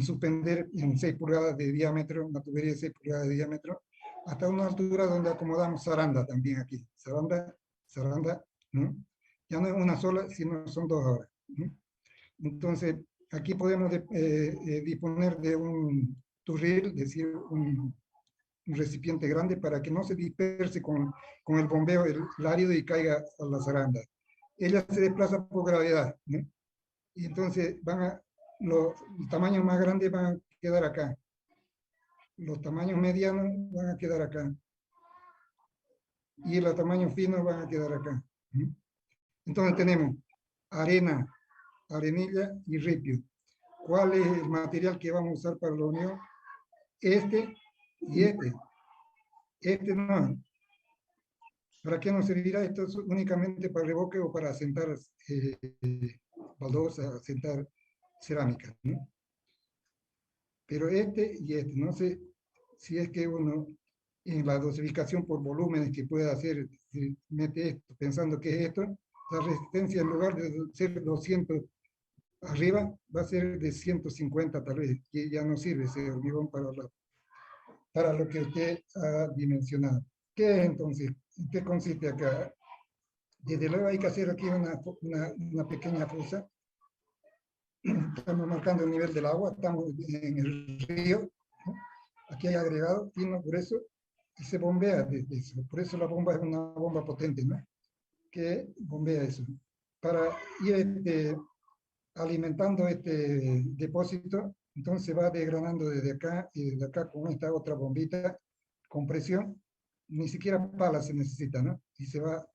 suspender en 6 pulgadas de diámetro, una tubería de 6 pulgadas de diámetro, hasta una altura donde acomodamos zaranda también aquí. Zaranda, ¿no? Ya no es una sola, sino son 2 ahora, ¿no? Entonces, aquí podemos disponer de un turril, es decir, un recipiente grande para que no se disperse con el bombeo el árido y caiga a la zaranda. Ella se desplaza por gravedad, ¿no? Y entonces los tamaños más grandes van a quedar acá. Los tamaños medianos van a quedar acá. Y los tamaños finos van a quedar acá. ¿No? Entonces tenemos arena, arenilla y ripio. ¿Cuál es el material que vamos a usar para la unión? Este y este. Este no. ¿Para qué nos servirá esto? Únicamente para revoque o para asentar baldosas, asentar cerámica, ¿no? Pero este y este, no sé si es que uno en la dosificación por volúmenes que pueda hacer, si mete esto pensando que es esto, la resistencia en lugar de ser 200 arriba, va a ser de 150 tal vez, que ya no sirve ese hormigón para lo que usted ha dimensionado. ¿Qué es entonces? ¿En qué consiste acá? Desde luego hay que hacer aquí una pequeña fosa. Estamos marcando el nivel del agua, estamos en el río, ¿no? Aquí hay agregado fino, grueso, y se bombea desde eso. Por eso la bomba es una bomba potente, ¿no? Que bombea eso. Para ir alimentando este depósito, entonces va desgranando desde acá y desde acá con esta otra bombita con presión. Ni siquiera pala se necesita, ¿no? Y se va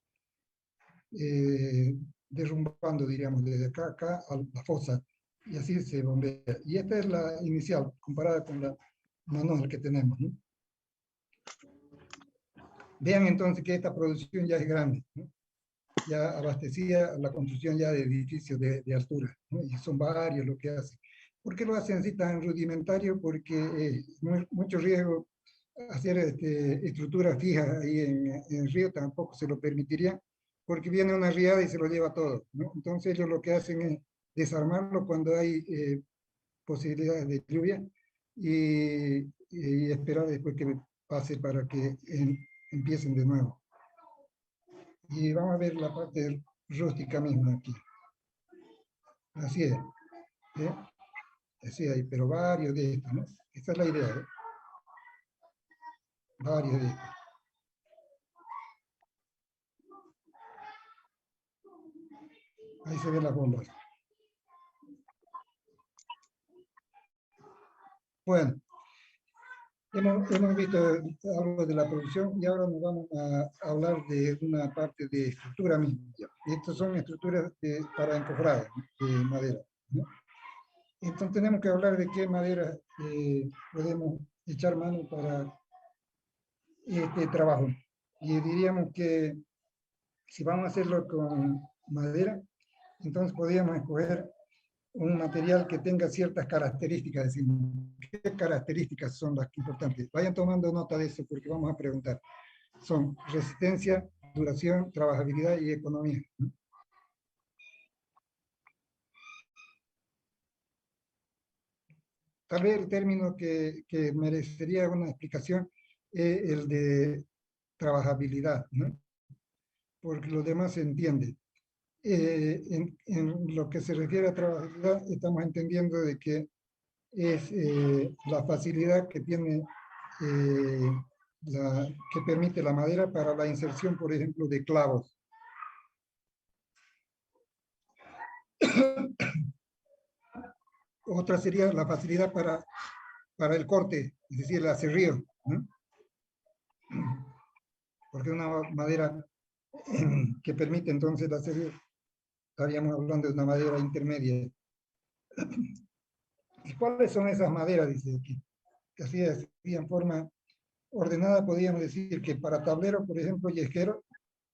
derrumbando, diríamos, desde acá a la fosa. Y así se bombea. Y esta es la inicial, comparada con la manual que tenemos, ¿no? Vean entonces que esta producción ya es grande, ¿no? Ya abastecía la construcción ya de edificios de altura, ¿no? Y son varios lo que hacen. ¿Por qué lo hacen así tan rudimentario? Porque mucho riesgo hacer estructuras fijas ahí en el río tampoco se lo permitiría, porque viene una riada y se lo lleva todo, ¿no? Entonces ellos lo que hacen es desarmarlo cuando hay posibilidades de lluvia y esperar después que pase para que empiecen de nuevo. Y vamos a ver la parte rústica misma aquí. Así es. ¿Eh? Así hay, pero varios de estos, ¿no? Esta es la idea, ¿eh? Varios de estos. Ahí se ven las bombas. Bueno, hemos visto algo de la producción y ahora nos vamos a hablar de una parte de estructura misma. Estas son estructuras para encofrados de madera, ¿no? Entonces tenemos que hablar de qué madera podemos echar mano para este trabajo. Y diríamos que si vamos a hacerlo con madera, entonces podríamos escoger un material que tenga ciertas características. Decimos, ¿qué características son las importantes? Vayan tomando nota de eso porque vamos a preguntar. Son resistencia, duración, trabajabilidad y economía, ¿no? Tal vez el término que merecería una explicación es el de trabajabilidad, ¿no? Porque lo demás se entiende. En lo que se refiere a trabajabilidad, estamos entendiendo de que es la facilidad que tiene, que permite la madera para la inserción, por ejemplo, de clavos. Otra sería la facilidad para el corte, es decir, el aserrío, ¿no? Porque una madera que permite entonces el aserrío, estaríamos hablando de una madera intermedia. ¿Y cuáles son esas maderas? Dice aquí. Así en forma ordenada podríamos decir que para tablero, por ejemplo, yesquero,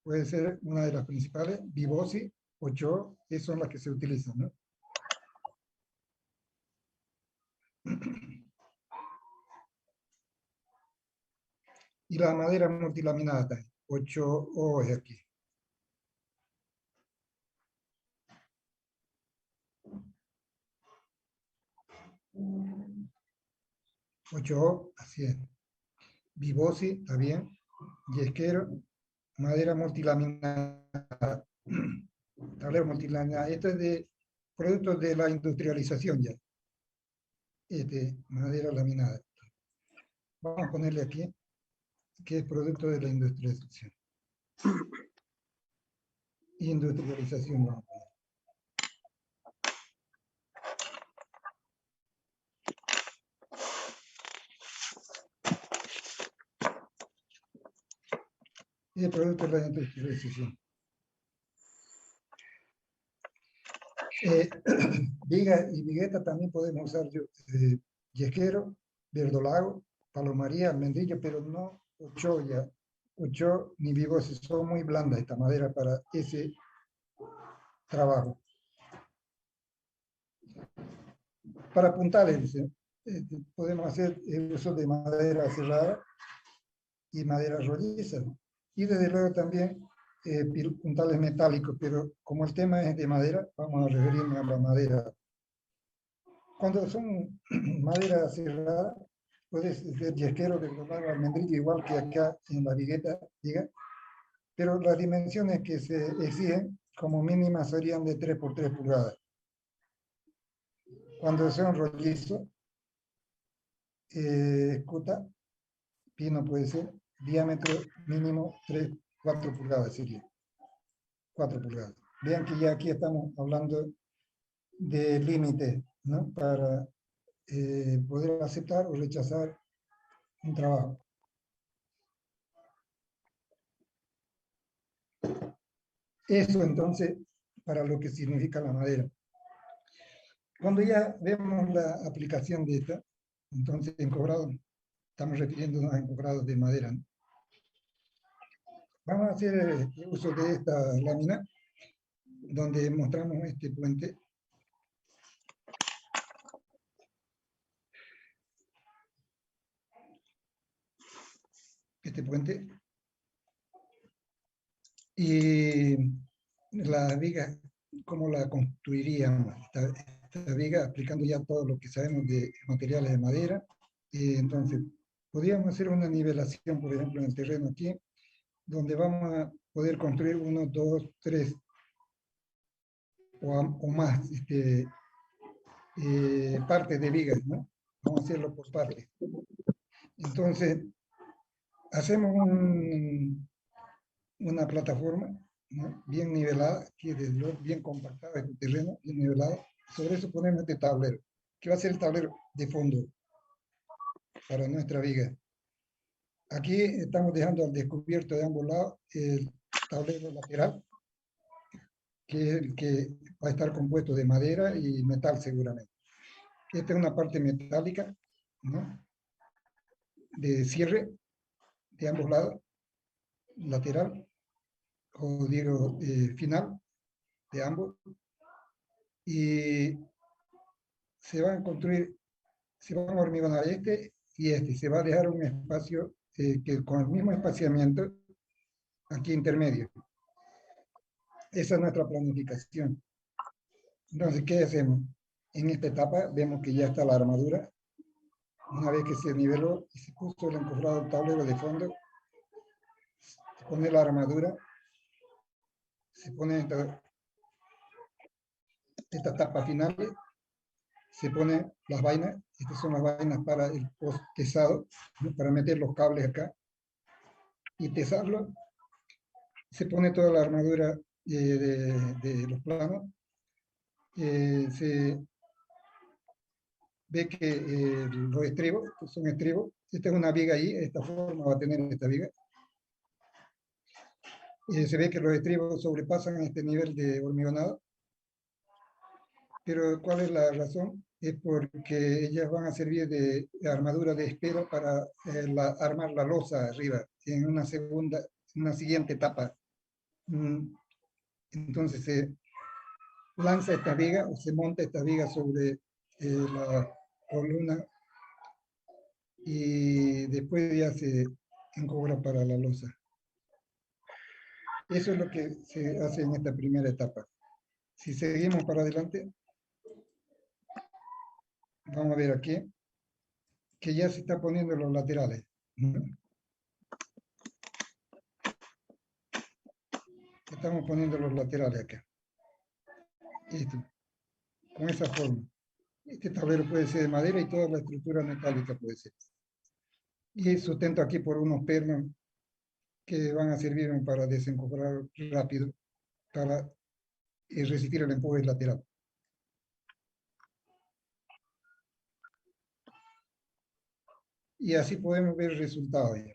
puede ser una de las principales, Vibosi, Ochoa, esas son las que se utilizan, ¿no? Y la madera multilaminada también, 8O es aquí. 8O, así es. Vibosi, está bien. Yesquero, madera multilaminada. Tablero multilaminada. Esto es de productos de la industrialización ya. Madera laminada. Vamos a ponerle aquí que es producto de la industrialización. Industrialización, vamos a poner. Y el producto de la industrialización. Viga y vigueta también podemos usar yesquero, verdolago, palomaría, almendrillo, pero no ochoa, ni vigosi, son muy blandas esta madera para ese trabajo. Para puntales, podemos hacer el uso de madera cerrada y madera rolliza. Y desde luego también puntales metálicos, pero como el tema es de madera, vamos a referirnos a la madera. Cuando son madera cerrada, puede ser yesquero, verdolago, almendrillo, igual que acá en la vigueta, diga, pero las dimensiones que se exigen como mínimas serían de 3 por 3 pulgadas. Cuando son rollizos, escuta, pino puede ser, diámetro mínimo 4 pulgadas sería. 4 pulgadas. Vean que ya aquí estamos hablando de límites, ¿no? Para poder aceptar o rechazar un trabajo. Eso entonces, para lo que significa la madera. Cuando ya vemos la aplicación de esta, entonces encobrado, estamos refiriéndonos a encobrados de madera, ¿no? Vamos a hacer uso de esta lámina, donde mostramos este puente. Este puente. Y la viga, ¿cómo la construiríamos? Esta viga, aplicando ya todo lo que sabemos de materiales de madera. Entonces, podríamos hacer una nivelación, por ejemplo, en el terreno aquí, donde vamos a poder construir 1, 2, 3 o más partes de vigas, ¿no? Vamos a hacerlo por partes. Entonces, hacemos una plataforma, ¿no? Bien nivelada, bien compactada el terreno, bien nivelado. Sobre eso ponemos este tablero, que va a ser el tablero de fondo para nuestra viga. Aquí estamos dejando al descubierto de ambos lados el tablero lateral, que es el que va a estar compuesto de madera y metal seguramente. Esta es una parte metálica, ¿no? De cierre de ambos lados, lateral, o digo final de ambos, y se van a construir, se van a hormigonar este y este, se va a dejar un espacio que con el mismo espaciamiento aquí intermedio. Esa es nuestra planificación. Entonces, ¿qué hacemos? En esta etapa vemos que ya está la armadura. Una vez que se niveló y se puso el encofrado del tablero de fondo, se pone la armadura, se pone esta tapa final, se pone las vainas, estas son las vainas para el post tesado, ¿no? Para meter los cables acá y tesarlo. Se pone toda la armadura de los planos se ve que los estribos, que son estribos, esta es una viga ahí, esta forma va a tener esta viga. Se ve que los estribos sobrepasan este nivel de hormigonado. Pero ¿cuál es la razón? Es porque ellas van a servir de armadura de espera para armar la losa arriba, en una siguiente etapa. Entonces se lanza esta viga, o se monta esta viga sobre la columna, y después ya se encobra para la losa. Eso es lo que se hace en esta primera etapa. Si seguimos para adelante, vamos a ver aquí, que ya se está poniendo los laterales. Estamos poniendo los laterales acá. Con esa forma. Este tablero puede ser de madera y toda la estructura metálica puede ser. Y sustento aquí por unos pernos que van a servir para desencofrar rápido, para resistir el empuje lateral. Y así podemos ver el resultado ya.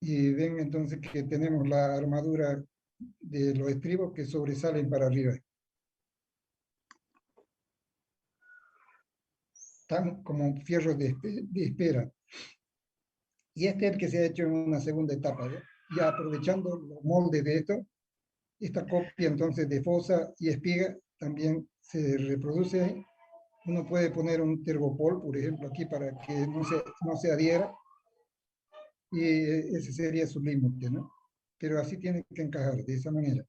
Y ven entonces que tenemos la armadura de los estribos que sobresalen para arriba. Están como fierros de espera. Y este es el que se ha hecho en una segunda etapa. Ya aprovechando los moldes de esto, esta copia entonces de fosa y espiga también se reproduce ahí. Uno puede poner un tergopol, por ejemplo, aquí para que no se adhiera. Y ese sería su límite, ¿no? Pero así tiene que encajar, de esa manera.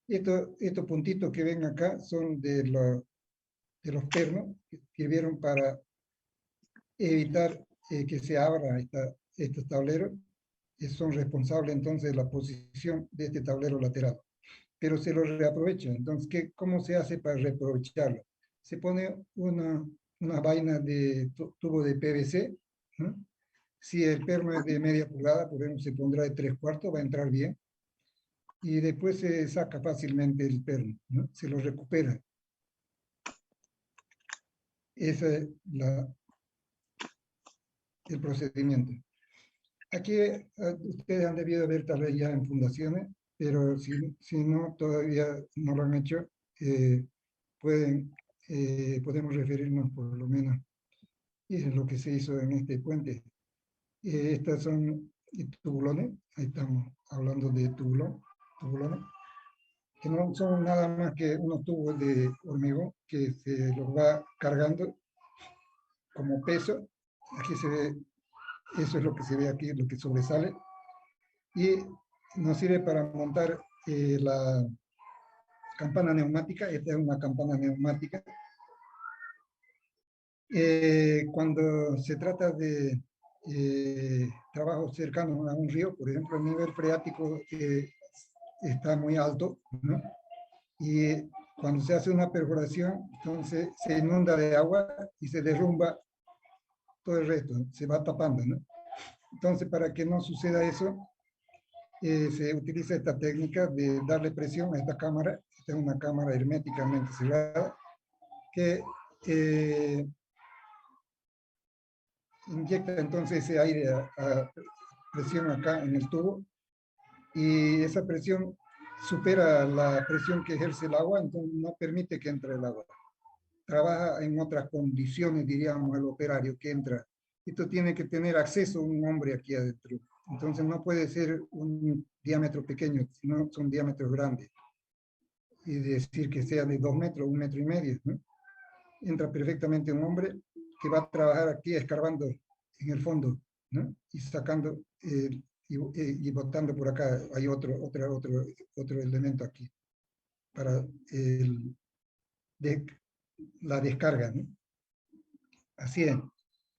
Estos puntitos que ven acá son de los pernos que sirvieron para evitar que se abra estos tableros, que son responsables entonces de la posición de este tablero lateral. Pero se lo reaprovecha. Entonces, ¿cómo se hace para reaprovecharlo? Se pone una vaina de tubo de PVC, ¿no? Si el perno es de media pulgada, por ejemplo, se pondrá de 3/4, va a entrar bien. Y después se saca fácilmente el perno, ¿no? Se lo recupera. Ese es el procedimiento. Aquí ustedes han debido ver tal vez ya en fundaciones, pero si no, todavía no lo han hecho, podemos referirnos por lo menos a lo que se hizo en este puente. Estas son tubulones, ahí estamos hablando de tubulones, que no son nada más que unos tubos de hormigón que se los va cargando como peso. Aquí se ve, eso es lo que se ve aquí, lo que sobresale, y nos sirve para montar la campana neumática. Esta es una campana neumática. Cuando se trata de trabajos cercanos a un río, por ejemplo, el nivel freático está muy alto, ¿no? Y cuando se hace una perforación, entonces se inunda de agua y se derrumba todo el resto, se va tapando, ¿no? Entonces, para que no suceda eso, se utiliza esta técnica de darle presión a esta cámara. Esta es una cámara herméticamente cerrada, que inyecta entonces ese aire a presión acá en el tubo, y esa presión supera la presión que ejerce el agua, entonces no permite que entre el agua. Trabaja en otras condiciones, diríamos, el operario que entra. Esto tiene que tener acceso a un hombre aquí adentro. Entonces no puede ser un diámetro pequeño, sino son diámetros grandes. Y decir que sea de 2 metros, 1,5 metros, ¿no? Entra perfectamente un hombre que va a trabajar aquí escarbando en el fondo, ¿no? Y sacando y botando por acá. Hay otro elemento aquí para la descarga, ¿no? Así es.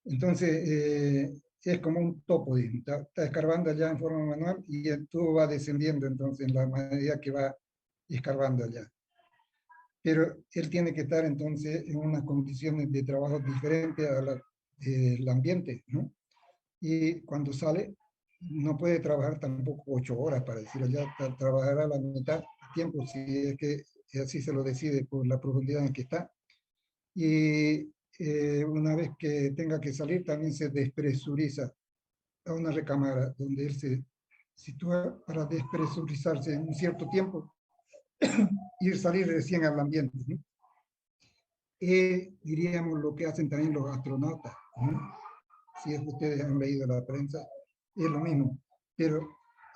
Entonces, es como un topo, está escarbando allá en forma manual, y el tubo va descendiendo entonces en la medida que va escarbando allá. Pero él tiene que estar entonces en unas condiciones de trabajo diferentes al ambiente, ¿no? Y cuando sale, no puede trabajar tampoco 8 horas, para decir allá, trabajará la mitad del tiempo si es que y así se lo decide por la profundidad en que está. Y una vez que tenga que salir, también se despresuriza a una recámara donde él se sitúa para despresurizarse en un cierto tiempo y salir recién al ambiente, ¿no? Diríamos lo que hacen también los astronautas, ¿no? Si es que ustedes han leído la prensa, es lo mismo. Pero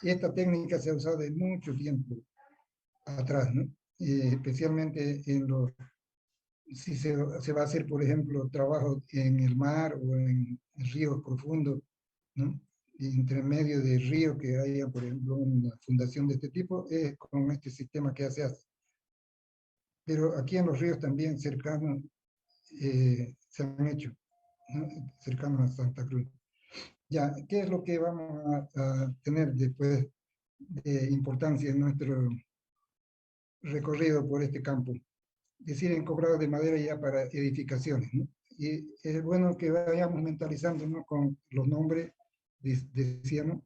esta técnica se ha usado de mucho tiempo atrás, ¿no? Especialmente en los, si se va a hacer, por ejemplo, trabajo en el mar o en ríos profundos, ¿no? Entre medio de ríos que haya, por ejemplo, una fundación de este tipo, es con este sistema que se hace. Pero aquí en los ríos también cercanos se han hecho, ¿no? Cercanos a Santa Cruz. Ya, ¿qué es lo que vamos a tener después de importancia en nuestro recorrido por este campo? Es decir, encobrado de madera ya para edificaciones, ¿no? Y es bueno que vayamos mentalizando, ¿no? Con los nombres, decíamos,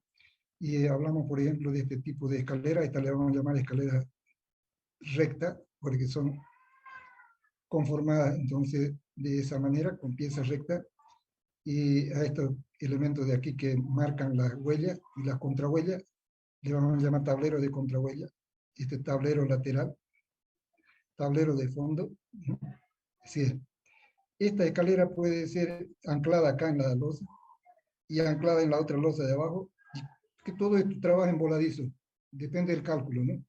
y hablamos, por ejemplo, de este tipo de escalera. Esta le vamos a llamar escalera recta, porque son conformadas entonces de esa manera, con piezas rectas, y a estos elementos de aquí que marcan las huellas y las contrahuellas, le vamos a llamar tablero de contrahuella. Este tablero lateral, tablero de fondo, ¿no? Así es. Esta escalera puede ser anclada acá en la losa y anclada en la otra losa de abajo, y que todo esto trabaja en voladizo, depende del cálculo, ¿no?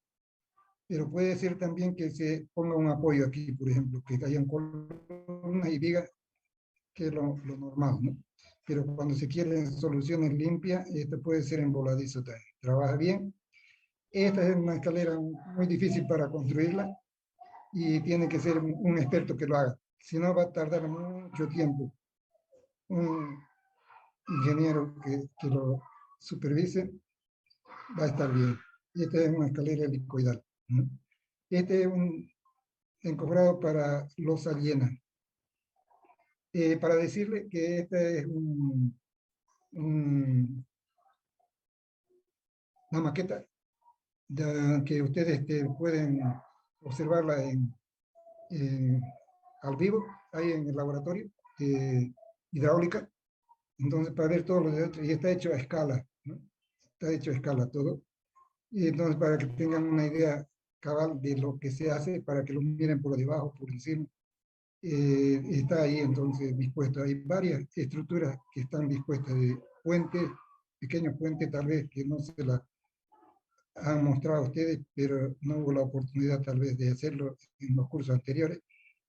Pero puede ser también que se ponga un apoyo aquí, por ejemplo, que hayan columnas y vigas, que es lo normal, ¿no? Pero cuando se quieren soluciones limpias, esto puede ser en voladizo también. Trabaja bien. Esta es una escalera muy difícil para construirla y tiene que ser un experto que lo haga. Si no, va a tardar mucho tiempo. Un ingeniero que lo supervise va a estar bien. Esta es una escalera helicoidal, ¿no? Este es un encobrado para losa llena. Para decirle que esta es una maqueta que ustedes pueden observarla al vivo, ahí en el laboratorio de hidráulica. Entonces, para ver todos los detalles, y está hecho a escala, ¿no? Está hecho a escala todo. Y entonces, para que tengan una idea cabal de lo que se hace, para que lo miren por debajo, por encima, está ahí entonces dispuesto. Hay varias estructuras que están dispuestas de puentes, pequeños puentes tal vez que no se las han mostrado a ustedes, pero no hubo la oportunidad tal vez de hacerlo en los cursos anteriores.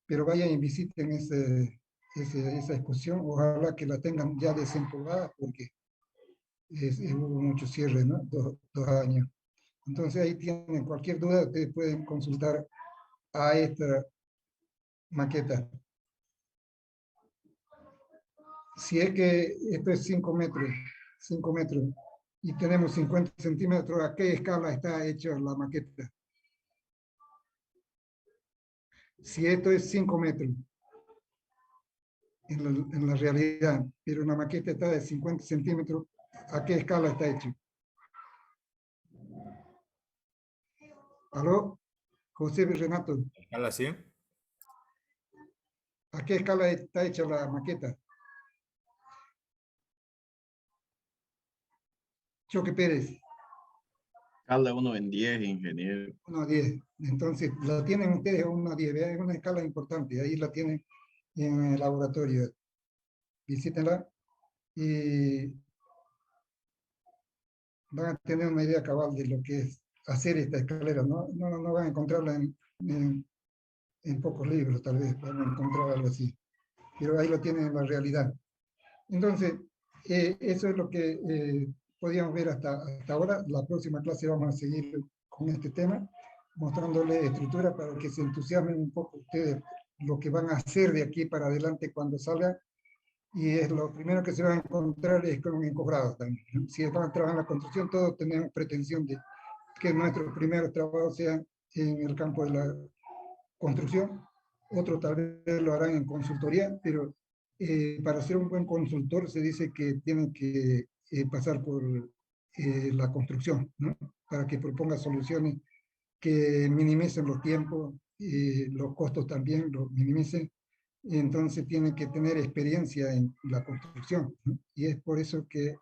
Pero vayan y visiten esa exposición, ojalá que la tengan ya desempolvada, porque hubo mucho cierre, ¿no? Dos años. Entonces ahí tienen cualquier duda, ustedes pueden consultar a esta maqueta. Si es que esto es 5 metros, y tenemos 50 centímetros, ¿a qué escala está hecha la maqueta? Si esto es 5 metros, en la realidad, pero una maqueta está de 50 centímetros, ¿a qué escala está hecho? ¿Aló? José Renato. ¿Escala 100? ¿A qué escala está hecha la maqueta? Choque Pérez. Escala 1 en 10, ingeniero. 1 a 10. Entonces, la tienen ustedes a 1 a 10. Es una escala importante. Ahí la tienen en el laboratorio. Visítenla y van a tener una idea cabal de lo que es hacer esta escalera. No van a encontrarla en pocos libros, tal vez. Van a encontrar algo así. Pero ahí lo tienen en la realidad. Entonces, eso es lo que podíamos ver hasta ahora. La próxima clase vamos a seguir con este tema, mostrándoles estructura para que se entusiasmen un poco ustedes lo que van a hacer de aquí para adelante cuando salgan. Y es lo primero que se van a encontrar es con encobrados también. Si van a trabajar en la construcción, todos tenemos pretensión de que nuestros primeros trabajos sean en el campo de la construcción. Otros tal vez lo harán en consultoría, pero para ser un buen consultor se dice que tienen que pasar por la construcción, ¿no? Para que proponga soluciones que minimicen los tiempos y los costos también los minimicen. Entonces tienen que tener experiencia en la construcción, ¿no? Y es por eso que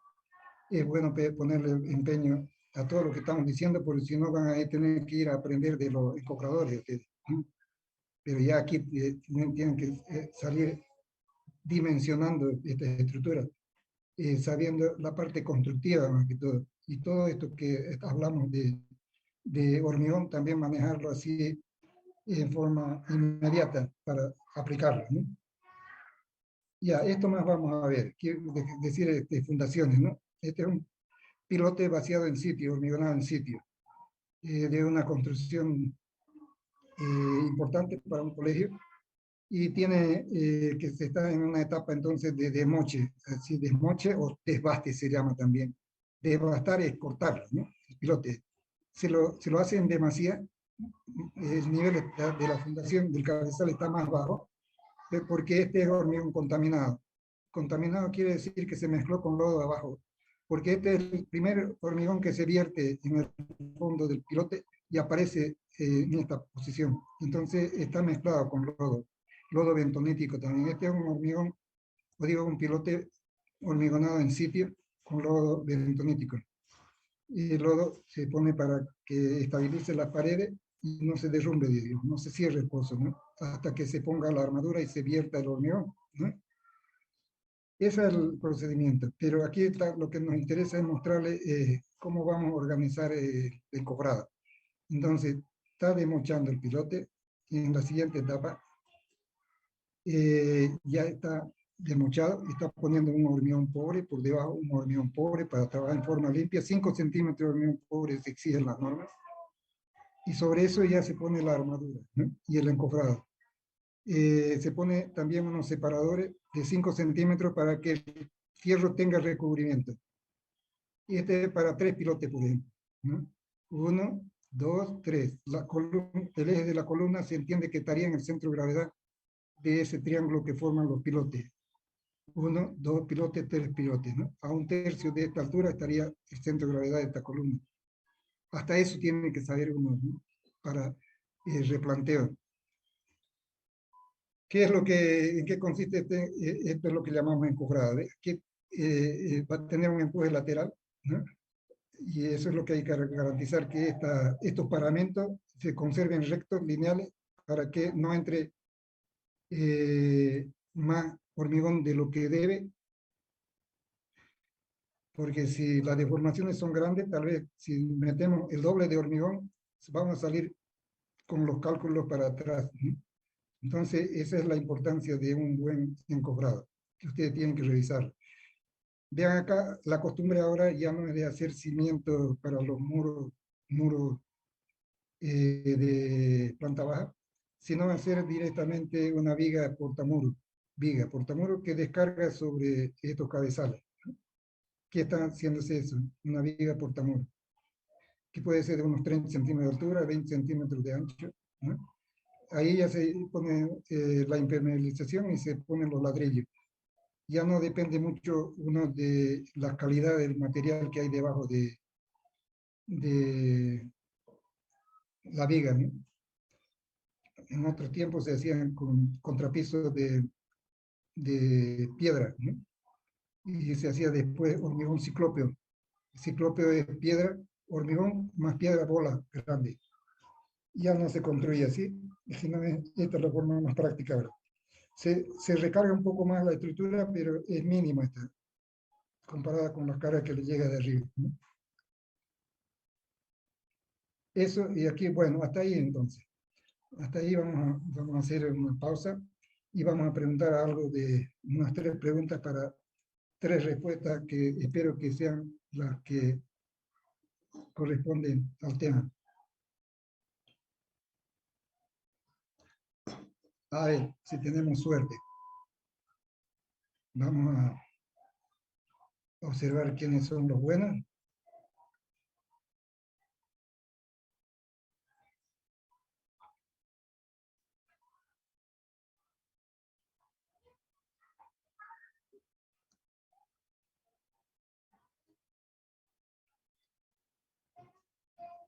es bueno ponerle empeño a todo lo que estamos diciendo, porque si no van a tener que ir a aprender de los encofradores, ¿no? Pero ya aquí tienen que salir dimensionando esta estructura, sabiendo la parte constructiva más que todo. Y todo esto que hablamos de hormigón, también manejarlo así en forma inmediata para aplicarlo, ¿no? Ya, esto más vamos a ver. Quiero decir fundaciones, ¿no? Este es un pilote vaciado en sitio, hormigonado en sitio, de una construcción importante para un colegio, y tiene que se está en una etapa entonces de desmoche, así desmoche o desbaste se llama también. Desbastar es cortarlo, ¿no? El pilote. Se lo hace en demasía, el nivel de la fundación del cabezal está más bajo, porque este es hormigón contaminado. Contaminado quiere decir que se mezcló con lodo abajo, porque este es el primer hormigón que se vierte en el fondo del pilote y aparece en esta posición. Entonces está mezclado con lodo bentonítico también. Este es un hormigón, o digo un pilote hormigonado en sitio con lodo bentonítico. Y el lodo se pone para que estabilice las paredes y no se derrumbe, digamos, no se cierre el pozo, ¿no? Hasta que se ponga la armadura y se vierta el hormigón, ¿no? Ese es el procedimiento, pero aquí está, lo que nos interesa es mostrarle cómo vamos a organizar el cobrado. Entonces, está desmochando el pilote y en la siguiente etapa ya está desmochado y está poniendo un hormigón pobre por debajo, un hormigón pobre para trabajar en forma limpia. 5 centímetros de hormigón pobre se exigen las normas. Y sobre eso ya se pone la armadura, ¿no? Y el encofrado. Se pone también unos separadores de 5 centímetros para que el fierro tenga recubrimiento. Y este es para 3 pilotes, por ejemplo, ¿no? 1, 2, 3. El eje de la columna se entiende que estaría en el centro de gravedad de ese triángulo que forman los pilotes. 1, 2 pilotes, 3 pilotes, ¿no? A 1/3 de esta altura estaría el centro de gravedad de esta columna. Hasta eso tiene que saber uno, ¿no? Para el replanteo. ¿Qué es en qué consiste esto es lo que llamamos encofrado, ¿ves? Que va a tener un empuje lateral, ¿no? Y eso es lo que hay que garantizar, que estos paramentos se conserven rectos, lineales, para que no entre más hormigón de lo que debe, porque si las deformaciones son grandes, tal vez si metemos el doble de hormigón, vamos a salir con los cálculos para atrás, ¿no? Entonces, esa es la importancia de un buen encofrado, que ustedes tienen que revisar. Vean acá, la costumbre ahora ya no es de hacer cimientos para los muros de planta baja, sino hacer directamente una viga portamuro que descarga sobre estos cabezales. ¿Qué están haciéndose eso? Una viga portamuro, que puede ser de unos 30 centímetros de altura, 20 centímetros de ancho, ¿no? Ahí ya se pone la impermeabilización y se ponen los ladrillos. Ya no depende mucho uno de la calidad del material que hay debajo de la viga, ¿no? En otros tiempos se hacían con contrapisos de piedra, ¿no? Y se hacía después hormigón ciclópeo. Ciclópeo es piedra, hormigón más piedra bola grande. Ya no se construye así, sino esta es la forma más práctica ahora. Se recarga un poco más la estructura, pero es mínima esta, comparada con la carga que le llega de arriba, ¿no? Eso, y aquí, bueno, hasta ahí entonces. Hasta ahí vamos a hacer una pausa y vamos a preguntar algo de unas 3 preguntas para 3 respuestas que espero que sean las que corresponden al tema. A ver, si tenemos suerte. Vamos a observar quiénes son los buenos.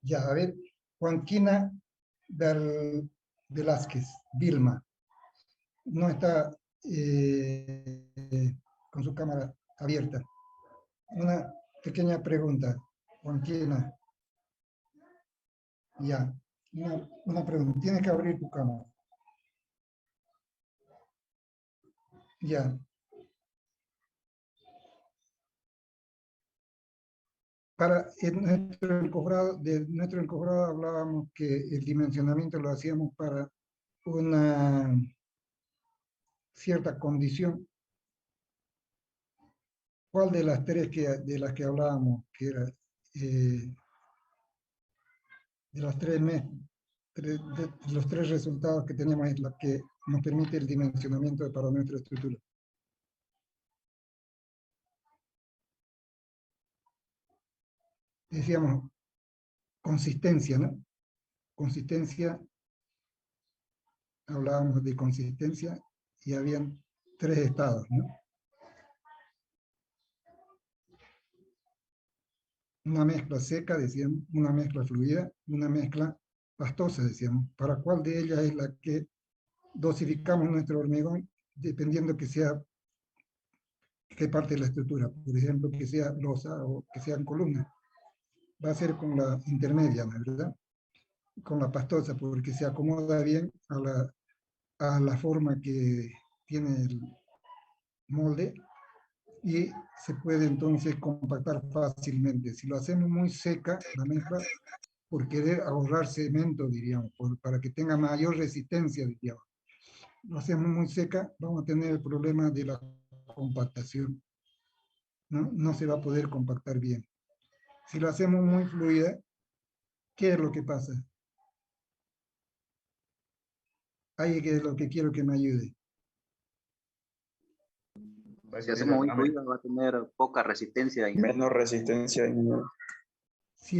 Ya, a ver, Juanquina Velázquez, Vilma. No está con su cámara abierta. Una pequeña pregunta, Juanquina. Ya, una pregunta. Tienes que abrir tu cámara. Ya. Para de nuestro encobrado hablábamos que el dimensionamiento lo hacíamos para una cierta condición. ¿Cuál de las tres de las que hablábamos, que era de las de los tres resultados que teníamos, es la que nos permite el dimensionamiento para nuestra estructura? Decíamos consistencia, ¿no? Consistencia, hablábamos de consistencia y habían tres estados, ¿no? Una mezcla seca, decíamos, una mezcla fluida, una mezcla pastosa, decíamos. ¿Para cuál de ellas es la que dosificamos nuestro hormigón, dependiendo que sea qué parte de la estructura? Por ejemplo, que sea losa o que sean columnas. Va a ser con la intermedia, ¿no? ¿Verdad? Con la pastosa, porque se acomoda bien a la forma que tiene el molde y se puede entonces compactar fácilmente. Si lo hacemos muy seca, la mezcla, por querer ahorrar cemento, diríamos, para que tenga mayor resistencia, diríamos. Lo hacemos muy seca, vamos a tener el problema de la compactación. No se va a poder compactar bien. Si lo hacemos muy fluida, ¿qué es lo que pasa? Ahí es lo que quiero que me ayude. Si hacemos muy fluido, va a tener poca resistencia. Menos resistencia. Si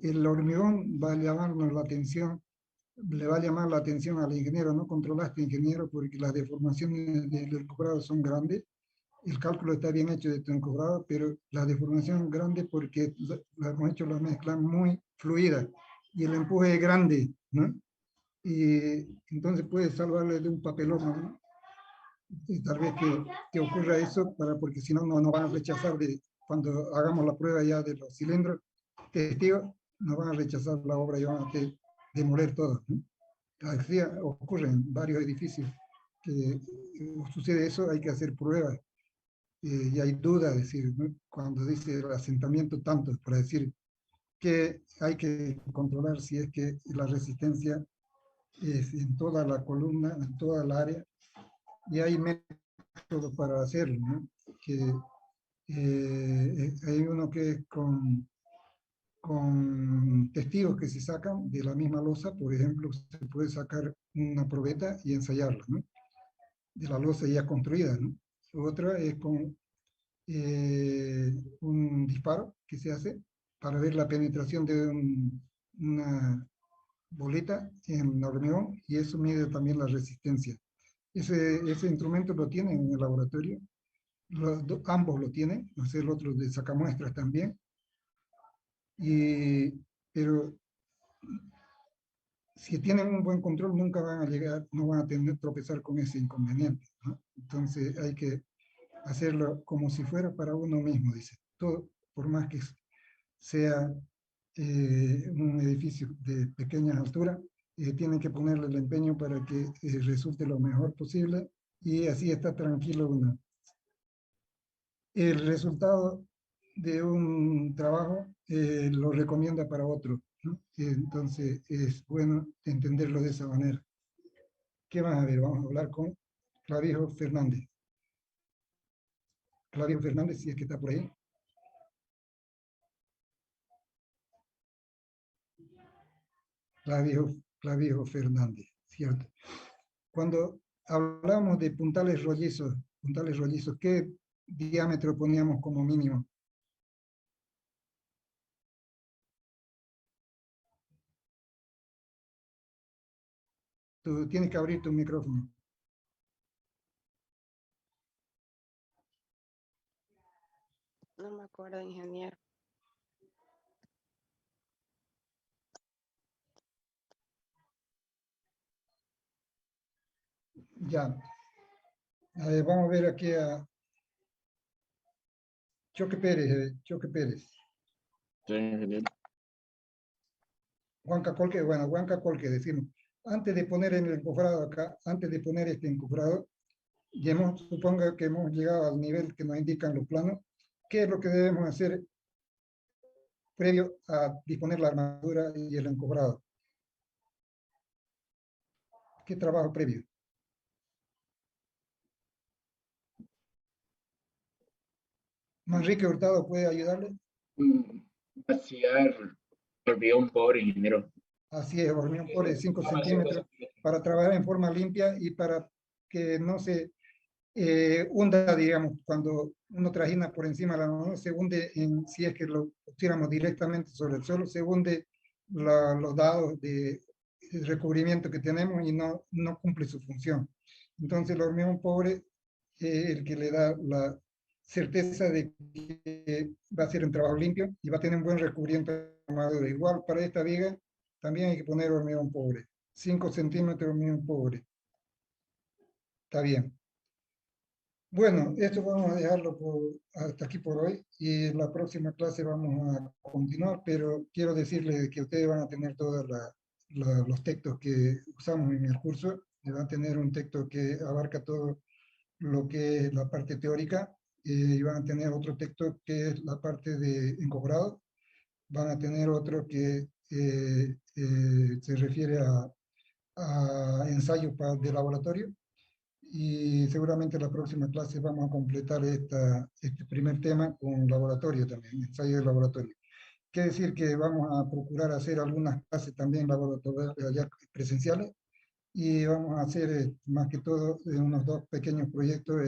el hormigón va a llamarnos la atención, le va a llamar la atención al ingeniero, no controlaste, ingeniero, porque las deformaciones del encobrado son grandes. El cálculo está bien hecho de tu encobrado, pero la deformación es grande porque hemos hecho la mezcla muy fluida y el empuje es grande, ¿no? Y entonces puedes salvarle de un papelón, ¿no? Y tal vez que ocurra eso, porque si no, no van a rechazar cuando hagamos la prueba ya de los cilindros testigos, nos van a rechazar la obra y van a demoler todo, ¿no? Así ocurre en varios edificios que sucede eso, hay que hacer pruebas. Y hay duda, decir, ¿no? Cuando dice el asentamiento tanto, para decir que hay que controlar si es que la resistencia es en toda la columna, en toda el área, y hay métodos para hacerlo, ¿no? Que, hay uno que es con testigos que se sacan de la misma losa. Por ejemplo, se puede sacar una probeta y ensayarla, ¿no? De la losa ya construida, ¿no? Otra es con un disparo que se hace para ver la penetración de una boleta en el hormigón, y eso mide también la resistencia. Ese instrumento lo tienen en el laboratorio, ambos lo tienen, no sé, el otro de sacamuestras también, pero si tienen un buen control nunca van a llegar, no van a tropezar con ese inconveniente, ¿no? Entonces hay que hacerlo como si fuera para uno mismo, dice. Todo, por más que sea un edificio de pequeña altura, tienen que ponerle el empeño para que resulte lo mejor posible, y así está tranquilo uno. El resultado de un trabajo lo recomienda para otro, ¿no? Entonces es bueno entenderlo de esa manera. ¿Qué más? A ver, vamos a hablar con Clavijo Fernández. Clavijo Fernández, si es que está por ahí. Clavijo Fernández, ¿cierto? Cuando hablamos de puntales rollizos, ¿qué diámetro poníamos como mínimo? Tú tienes que abrir tu micrófono. No me acuerdo, ingeniero. Ya. Vamos a ver aquí a Choque Pérez. Choque Pérez. Sí, ingeniero. Huanca Colque, bueno, Huanca Colque, decimos. Antes de poner en el encofrado acá, antes de poner este encofrado, y suponga que hemos llegado al nivel que nos indican los planos, ¿qué es lo que debemos hacer previo a disponer la armadura y el encofrado? ¿Qué trabajo previo? Manrique Hurtado, ¿puede ayudarle? Vaciar hormigón pobre, ingeniero. Así es, hormigón pobre de 5 centímetros para trabajar en forma limpia y para que no se hunda, digamos, cuando uno trajina por encima de la mano, se hunde, si es que lo pusiéramos directamente sobre el suelo, se hunde los dados de recubrimiento que tenemos y no cumple su función. Entonces el hormigón pobre es el que le da la certeza de que va a ser un trabajo limpio y va a tener un buen recubrimiento de armadura. Igual para esta viga también hay que poner hormigón pobre, 5 centímetros de hormigón pobre. Está bien. Bueno, esto vamos a dejarlo hasta aquí por hoy y en la próxima clase vamos a continuar, pero quiero decirles que ustedes van a tener todos los textos que usamos en el curso, y van a tener un texto que abarca todo lo que es la parte teórica, y van a tener otro texto que es la parte de encofrado, van a tener otro que se refiere a ensayos de laboratorio, y seguramente la próxima clase vamos a completar este primer tema con laboratorio también, ensayo de laboratorio. Quiere decir que vamos a procurar hacer algunas clases también laboratoriales presenciales, y vamos a hacer más que todo unos 2 pequeños proyectos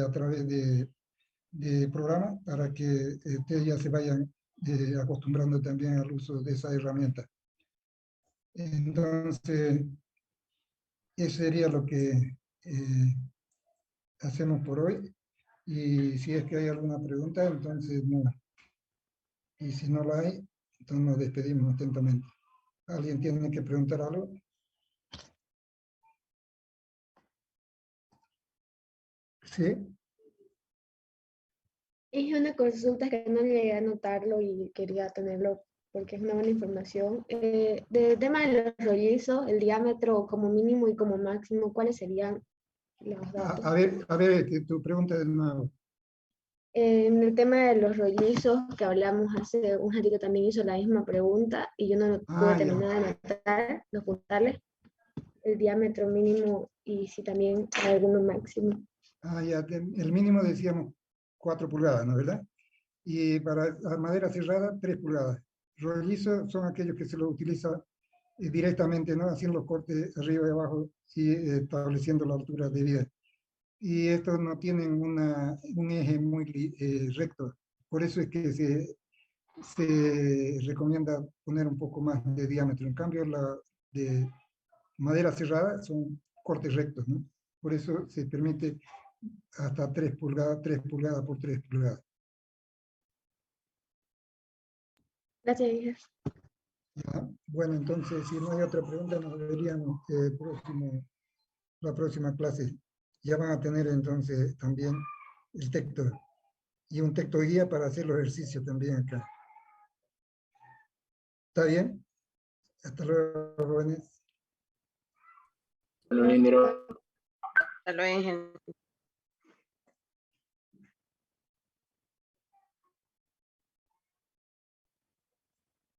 a través de programas para que ustedes ya se vayan acostumbrando también al uso de esa herramienta. Entonces, eso sería lo que hacemos por hoy. Y si es que hay alguna pregunta, entonces no. Y si no la hay, entonces nos despedimos atentamente. ¿Alguien tiene que preguntar algo? ¿Sí? Es una consulta que no llegué a anotarlo y quería tenerlo porque es una buena información. Del tema de los rollizos, el diámetro como mínimo y como máximo, ¿cuáles serían los datos? A ver, tu pregunta de nuevo. En el tema de los rollizos que hablamos hace un ratito también hizo la misma pregunta y yo no lo pude terminar de anotar, de apuntarle el diámetro mínimo y si también hay alguno máximo. Ya, el mínimo decíamos 4 pulgadas, ¿no es verdad? Y para la madera cerrada, 3 pulgadas. Rollizos son aquellos que se los utiliza directamente, ¿no? Haciendo los cortes arriba y abajo y estableciendo la altura debida. Y estos no tienen un eje muy recto. Por eso es que se recomienda poner un poco más de diámetro. En cambio, la de madera cerrada son cortes rectos, ¿no? Por eso se permite hasta 3 pulgadas por 3 pulgadas. Gracias. Ya. Bueno, entonces, si no hay otra pregunta, nos veríamos la próxima clase. Ya van a tener entonces también el texto y un texto guía para hacer los ejercicios también acá. ¿Está bien? Hasta luego, jóvenes. Hasta luego, ingeniero. Hasta luego, ingeniero.